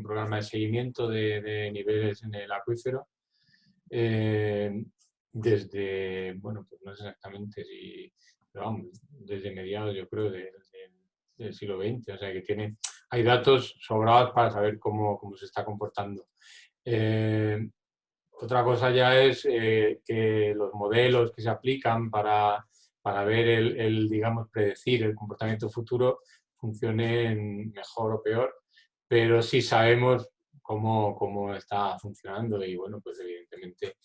programa de seguimiento de niveles en el acuífero desde, bueno, pues no sé exactamente si, pero vamos, desde mediados, yo creo, del siglo XX. O sea, que hay datos sobrados para saber cómo se está comportando. Otra cosa ya es que los modelos que se aplican para ver digamos, predecir el comportamiento futuro funcionen mejor o peor, pero sí sabemos cómo está funcionando y, bueno, pues evidentemente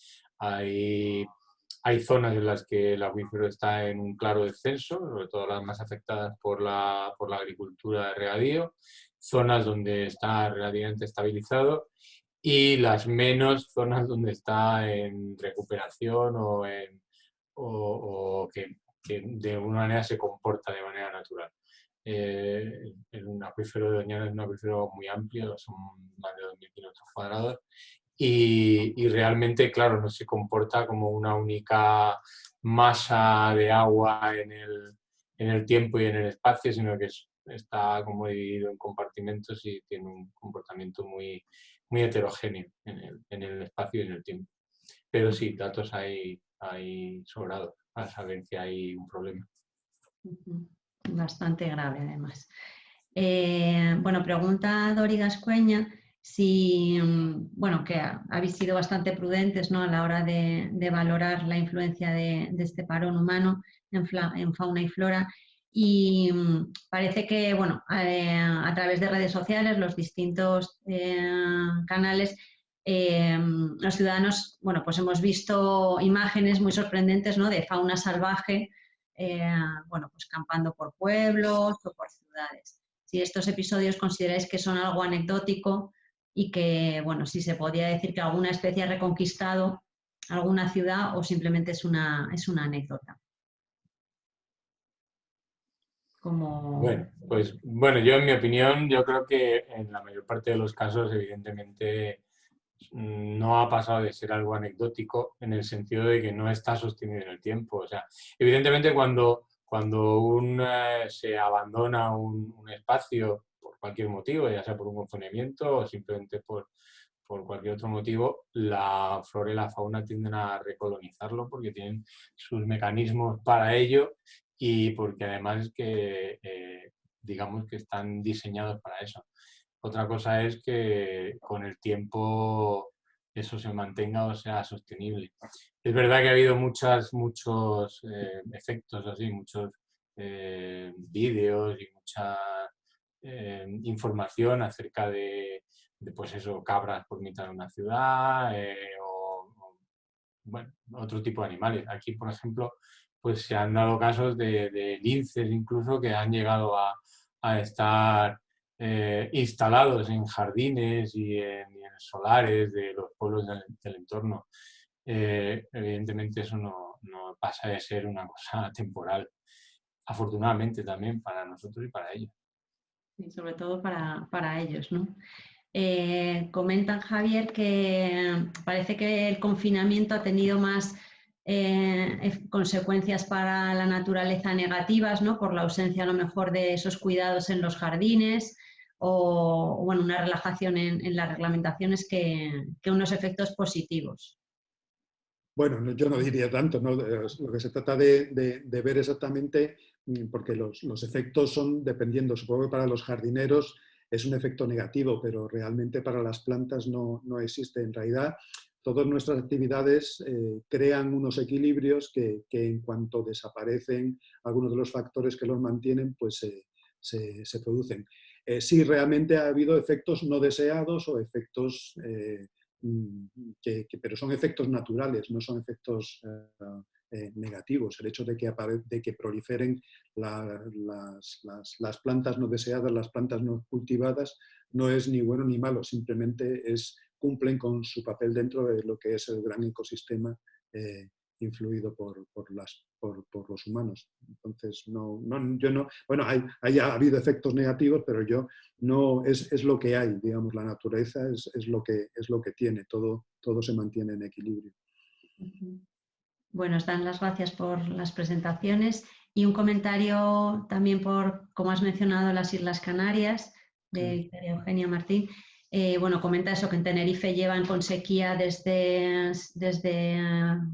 hay zonas en las que el acuífero está en un claro descenso, sobre todo las más afectadas por la agricultura de regadío, zonas donde está relativamente estabilizado y las menos zonas donde está en recuperación o o que de alguna manera se comporta de manera natural. El acuífero de Doñana es un acuífero muy amplio, son más de 2.000 kilómetros cuadrados, y realmente, claro, no se comporta como una única masa de agua en el tiempo y en el espacio, sino que está como dividido en compartimentos y tiene un comportamiento muy, muy heterogéneo en el espacio y en el tiempo. Pero sí, datos hay sobrados para saber que hay un problema. Bastante grave, además. Bueno, pregunta Dori Gascueña si, bueno, que habéis sido bastante prudentes, ¿no?, a la hora de valorar la influencia de este parón humano en fauna y flora. Y parece que, bueno, a través de redes sociales, los distintos canales, los ciudadanos, bueno, pues hemos visto imágenes muy sorprendentes, ¿no?, de fauna salvaje, bueno, pues campando por pueblos o por ciudades. Si estos episodios consideráis que son algo anecdótico y que, bueno, si se podría decir que alguna especie ha reconquistado alguna ciudad o simplemente es una anécdota. Bueno, pues yo en mi opinión, yo creo que en la mayor parte de los casos, evidentemente, no ha pasado de ser algo anecdótico en el sentido de que no está sostenido en el tiempo. O sea, evidentemente cuando se abandona un espacio por cualquier motivo, ya sea por un confinamiento o simplemente por cualquier otro motivo, la flora y la fauna tienden a recolonizarlo porque tienen sus mecanismos para ello y porque además es que, digamos que están diseñados para eso. Otra cosa es que con el tiempo eso se mantenga o sea sostenible. Es verdad que ha habido muchos efectos así, muchos vídeos y mucha información acerca de, pues eso, cabras por mitad de una ciudad bueno, otro tipo de animales. Aquí, por ejemplo, pues se han dado casos de linces incluso que han llegado a estar instalados en jardines y en solares de los pueblos del entorno. Evidentemente eso no pasa de ser una cosa temporal, afortunadamente también para nosotros y para ellos. Y sobre todo para ellos, ¿no? Comentan, Javier, que parece que el confinamiento ha tenido más consecuencias para la naturaleza negativas, ¿no?, por la ausencia a lo mejor de esos cuidados en los jardines o bueno, una relajación en las reglamentaciones que unos efectos positivos. Bueno, yo no diría tanto, ¿no? Lo que se trata de ver exactamente, porque los efectos son dependiendo, supongo que para los jardineros es un efecto negativo, pero realmente para las plantas no existe. En realidad, todas nuestras actividades crean unos equilibrios que en cuanto desaparecen algunos de los factores que los mantienen, pues se producen. Sí, realmente ha habido efectos no deseados o efectos pero son efectos naturales, no son efectos negativos. El hecho de que proliferen las plantas no deseadas, las plantas no cultivadas, no es ni bueno ni malo, simplemente cumplen con su papel dentro de lo que es el gran ecosistema influido por los humanos. Entonces, bueno, ha habido efectos negativos, pero es lo que hay, digamos, la naturaleza es lo que tiene, todo se mantiene en equilibrio. Bueno, os dan las gracias por las presentaciones y un comentario también como has mencionado, las Islas Canarias, de Victoria Eugenia Martín. Bueno, comenta eso, que en Tenerife llevan con sequía desde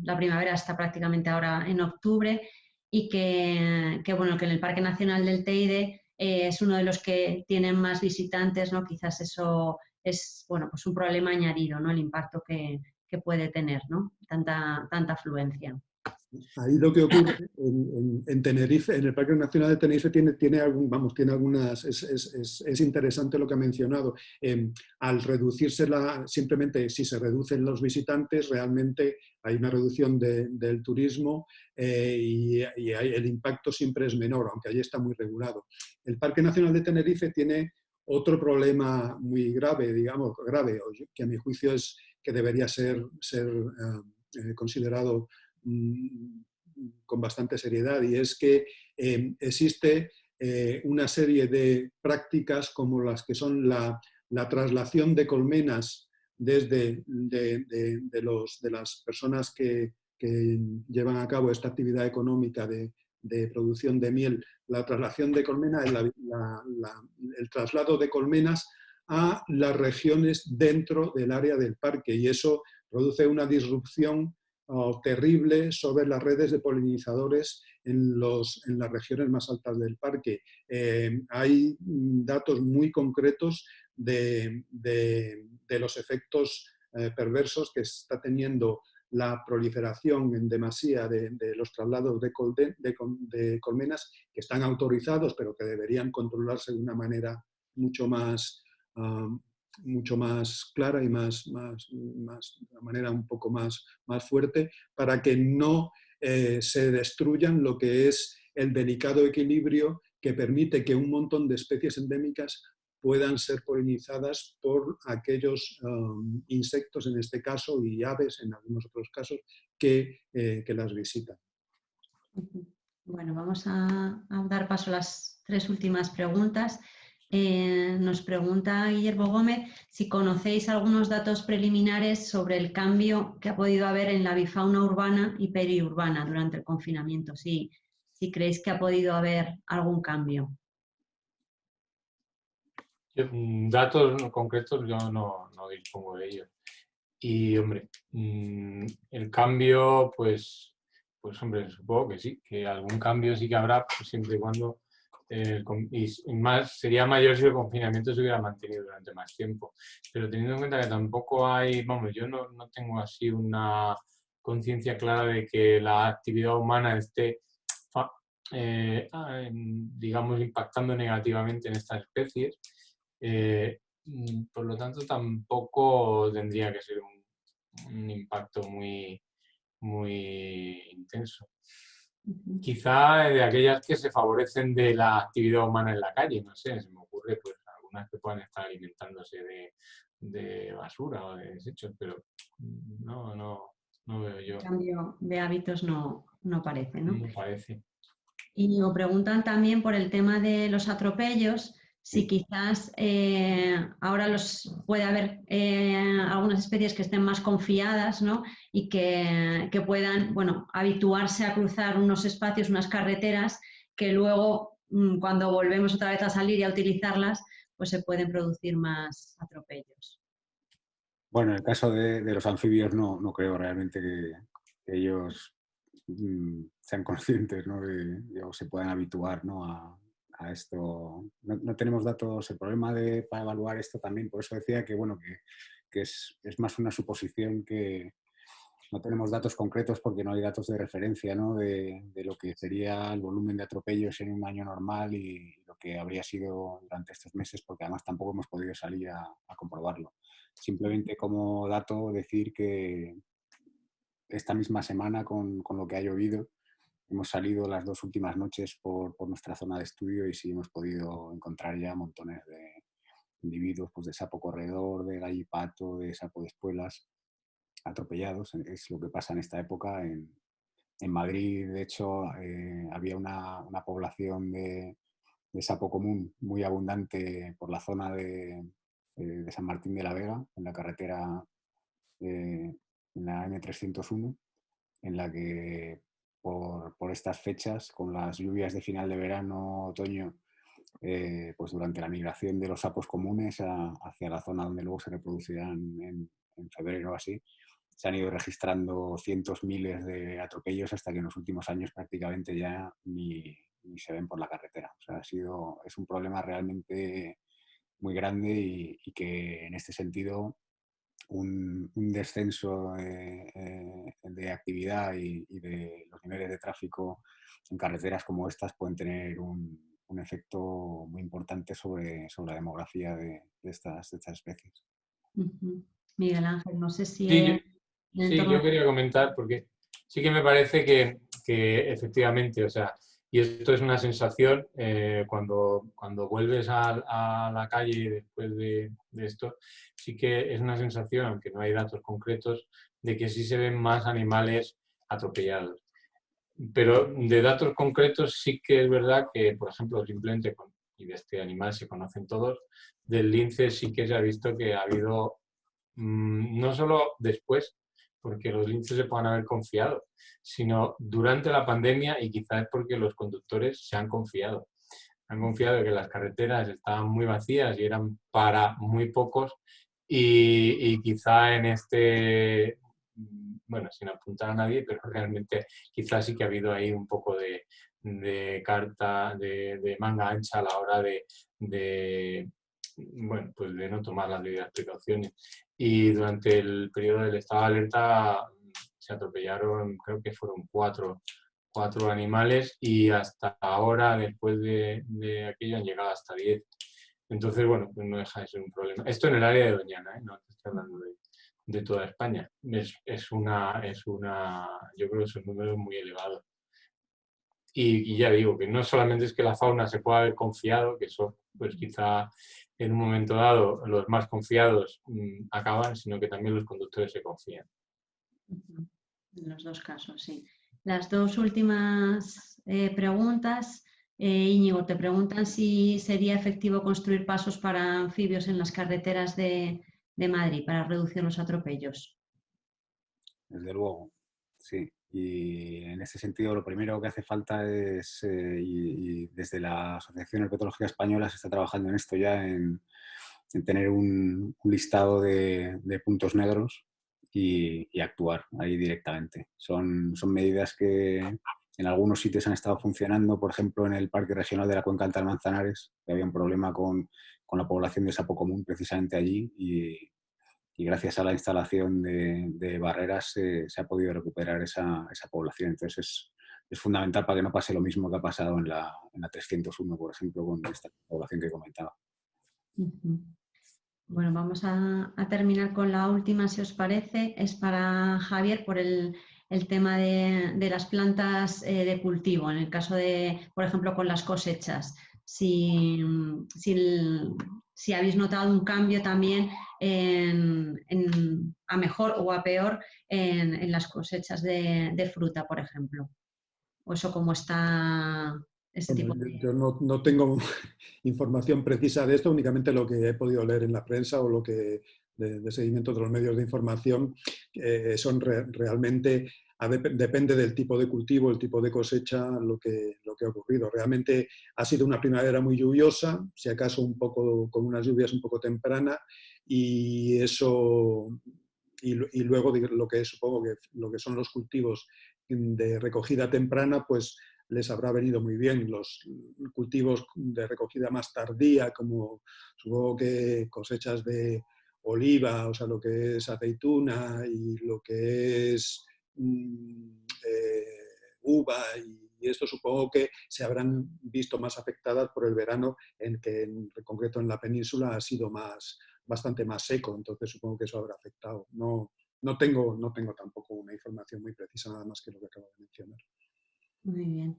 la primavera hasta prácticamente ahora en octubre y que bueno, que en el Parque Nacional del Teide es uno de los que tienen más visitantes, ¿no? Quizás eso es, bueno, pues un problema añadido, ¿no?, el impacto que puede tener, ¿no?, tanta afluencia. Ahí lo que ocurre en Tenerife, en el Parque Nacional de Tenerife tiene algunas, es interesante lo que ha mencionado. Al reducirse simplemente si se reducen los visitantes, realmente hay una reducción del turismo y el impacto siempre es menor, aunque allí está muy regulado. El Parque Nacional de Tenerife tiene otro problema muy grave, digamos, que a mi juicio es que debería ser considerado con bastante seriedad, y es que existe una serie de prácticas como las que son la traslación de colmenas desde de las personas que llevan a cabo esta actividad económica de producción de miel, la traslación de colmenas, el traslado de colmenas a las regiones dentro del área del parque, y eso produce una disrupción terrible sobre las redes de polinizadores en las regiones más altas del parque. Hay datos muy concretos de los efectos perversos que está teniendo la proliferación en demasía de los traslados de colmenas, que están autorizados pero que deberían controlarse de una manera mucho más clara y de manera un poco más fuerte, para que no se destruyan lo que es el delicado equilibrio que permite que un montón de especies endémicas puedan ser polinizadas por aquellos insectos, en este caso, y aves, en algunos otros casos, que las visitan. Bueno, vamos a dar paso a las 3 últimas preguntas. Nos pregunta Guillermo Gómez si conocéis algunos datos preliminares sobre el cambio que ha podido haber en la avifauna urbana y periurbana durante el confinamiento. Si creéis que ha podido haber algún cambio. Datos concretos yo no dispongo de ellos. Y, hombre, el cambio, pues hombre, supongo que sí, que algún cambio sí que habrá, pues, siempre y cuando, y más, sería mayor si el confinamiento se hubiera mantenido durante más tiempo. Pero teniendo en cuenta que tampoco hay, vamos, yo no tengo así una conciencia clara de que la actividad humana esté, digamos, impactando negativamente en estas especies. Por lo tanto, tampoco tendría que ser un impacto muy intenso. Quizá de aquellas que se favorecen de la actividad humana en la calle, no sé, se me ocurre pues algunas que puedan estar alimentándose de basura o de desechos, pero no veo yo. El cambio de hábitos no parece, ¿no? No parece. Y nos preguntan también por el tema de los atropellos, si quizás ahora puede haber algunas especies que estén más confiadas, ¿no? Y que puedan, bueno, habituarse a cruzar unos espacios, unas carreteras, que luego cuando volvemos otra vez a salir y a utilizarlas, pues se pueden producir más atropellos. Bueno, en el caso de los anfibios no creo realmente que ellos sean conscientes, ¿no? o se puedan habituar, ¿no? a esto. No tenemos datos. El problema para evaluar esto también, por eso decía que, bueno, que es más una suposición, que no tenemos datos concretos porque no hay datos de referencia, ¿no? de lo que sería el volumen de atropellos en un año normal y lo que habría sido durante estos meses, porque además tampoco hemos podido salir a comprobarlo. Simplemente como dato decir que esta misma semana, con lo que ha llovido, hemos salido las 2 últimas noches por nuestra zona de estudio y sí hemos podido encontrar ya montones de individuos, pues, de sapo corredor, de gallipato, de sapo de espuelas, atropellados. Es lo que pasa en esta época. En Madrid, de hecho, había una población de sapo común muy abundante por la zona de San Martín de la Vega, en la carretera, en la M301, en la que por estas fechas, con las lluvias de final de verano, otoño, pues durante la migración de los sapos comunes hacia la zona donde luego se reproducirán en febrero o así, se han ido registrando cientos, miles de atropellos, hasta que en los últimos años prácticamente ya ni se ven por la carretera. O sea, es un problema realmente muy grande y que en este sentido un descenso de actividad y de los niveles de tráfico en carreteras como estas pueden tener un efecto muy importante sobre la demografía de estas especies. Miguel Ángel, no sé si... Sí, yo quería comentar, porque sí que me parece que efectivamente, o sea, y esto es una sensación cuando vuelves a la calle después de esto, sí que es una sensación, aunque no hay datos concretos, de que sí se ven más animales atropellados. pero de datos concretos sí que es verdad que, por ejemplo, simplemente y de este animal se conocen todos, del lince sí que se ha visto que ha habido, no solo después, porque los linces se pueden haber confiado, sino durante la pandemia, y quizás es porque los conductores se han confiado. Han confiado que las carreteras estaban muy vacías y eran para muy pocos, y quizá en este, bueno, sin apuntar a nadie, pero realmente quizás sí que ha habido ahí un poco de carta, de manga ancha a la hora bueno, pues de no tomar las debidas precauciones. Y durante el periodo del estado de alerta se atropellaron, creo que fueron cuatro animales, y hasta ahora, después de aquello, han llegado hasta 10. Entonces, bueno, pues no deja de ser un problema. Esto en el área de Doñana, ¿eh? No estoy hablando de toda España. Yo creo que son números muy elevados. Y ya digo, que no solamente es que la fauna se pueda haber confiado, que eso, pues quizá en un momento dado los más confiados acaban, sino que también los conductores se confían. En los dos casos, sí. Las dos últimas preguntas, Íñigo, te preguntan si sería efectivo construir pasos para anfibios en las carreteras de Madrid para reducir los atropellos. Desde luego, sí. Y en ese sentido lo primero que hace falta es, y desde la Asociación Herpetológica Española se está trabajando en esto ya, en tener un listado de puntos negros y actuar ahí directamente. Son medidas que en algunos sitios han estado funcionando, por ejemplo en el Parque Regional de la Cuenca Alta del Manzanares, que había un problema con la población de sapo común precisamente allí, y gracias a la instalación de barreras se ha podido recuperar esa población. Entonces es fundamental para que no pase lo mismo que ha pasado en la 301, por ejemplo, con esta población que comentaba. Bueno, vamos a terminar con la última, si os parece. Es para Javier por el tema de las plantas de cultivo, en el caso de, por ejemplo, con las cosechas. Si habéis notado un cambio también a mejor o a peor en las cosechas de fruta, por ejemplo. O eso cómo está ese tipo de... Yo no tengo información precisa de esto, únicamente lo que he podido leer en la prensa o lo que de seguimiento de los medios de información, son realmente, depende del tipo de cultivo, el tipo de cosecha, lo que ha ocurrido. Realmente ha sido una primavera muy lluviosa, si acaso un poco con unas lluvias un poco tempranas, y eso, y luego lo que supongo que lo que son los cultivos de recogida temprana, pues les habrá venido muy bien. Los cultivos de recogida más tardía, como supongo que cosechas de oliva, o sea, lo que es aceituna y lo que es uva, y esto supongo que se habrán visto más afectadas por el verano, en que en concreto en la península ha sido bastante más seco, entonces supongo que eso habrá afectado. No tengo tampoco una información muy precisa, nada más que lo que acabo de mencionar. Muy bien.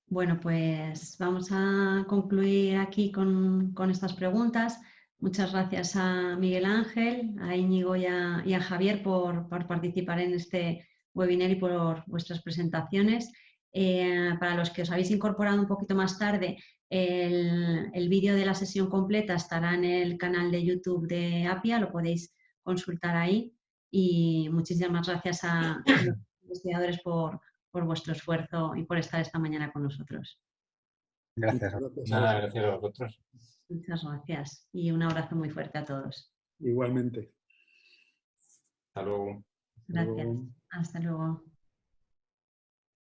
Bueno, pues vamos a concluir aquí con estas preguntas. Muchas gracias a Miguel Ángel, a Íñigo y a Javier por participar en este webinar y por vuestras presentaciones. Para los que os habéis incorporado un poquito más tarde, el vídeo de la sesión completa estará en el canal de YouTube de APIA, lo podéis consultar ahí. Y muchísimas gracias a los investigadores por vuestro esfuerzo y por estar esta mañana con nosotros. Gracias. Nada, gracias a vosotros. Muchas gracias y un abrazo muy fuerte a todos. Igualmente. Hasta luego. Gracias. Hasta luego.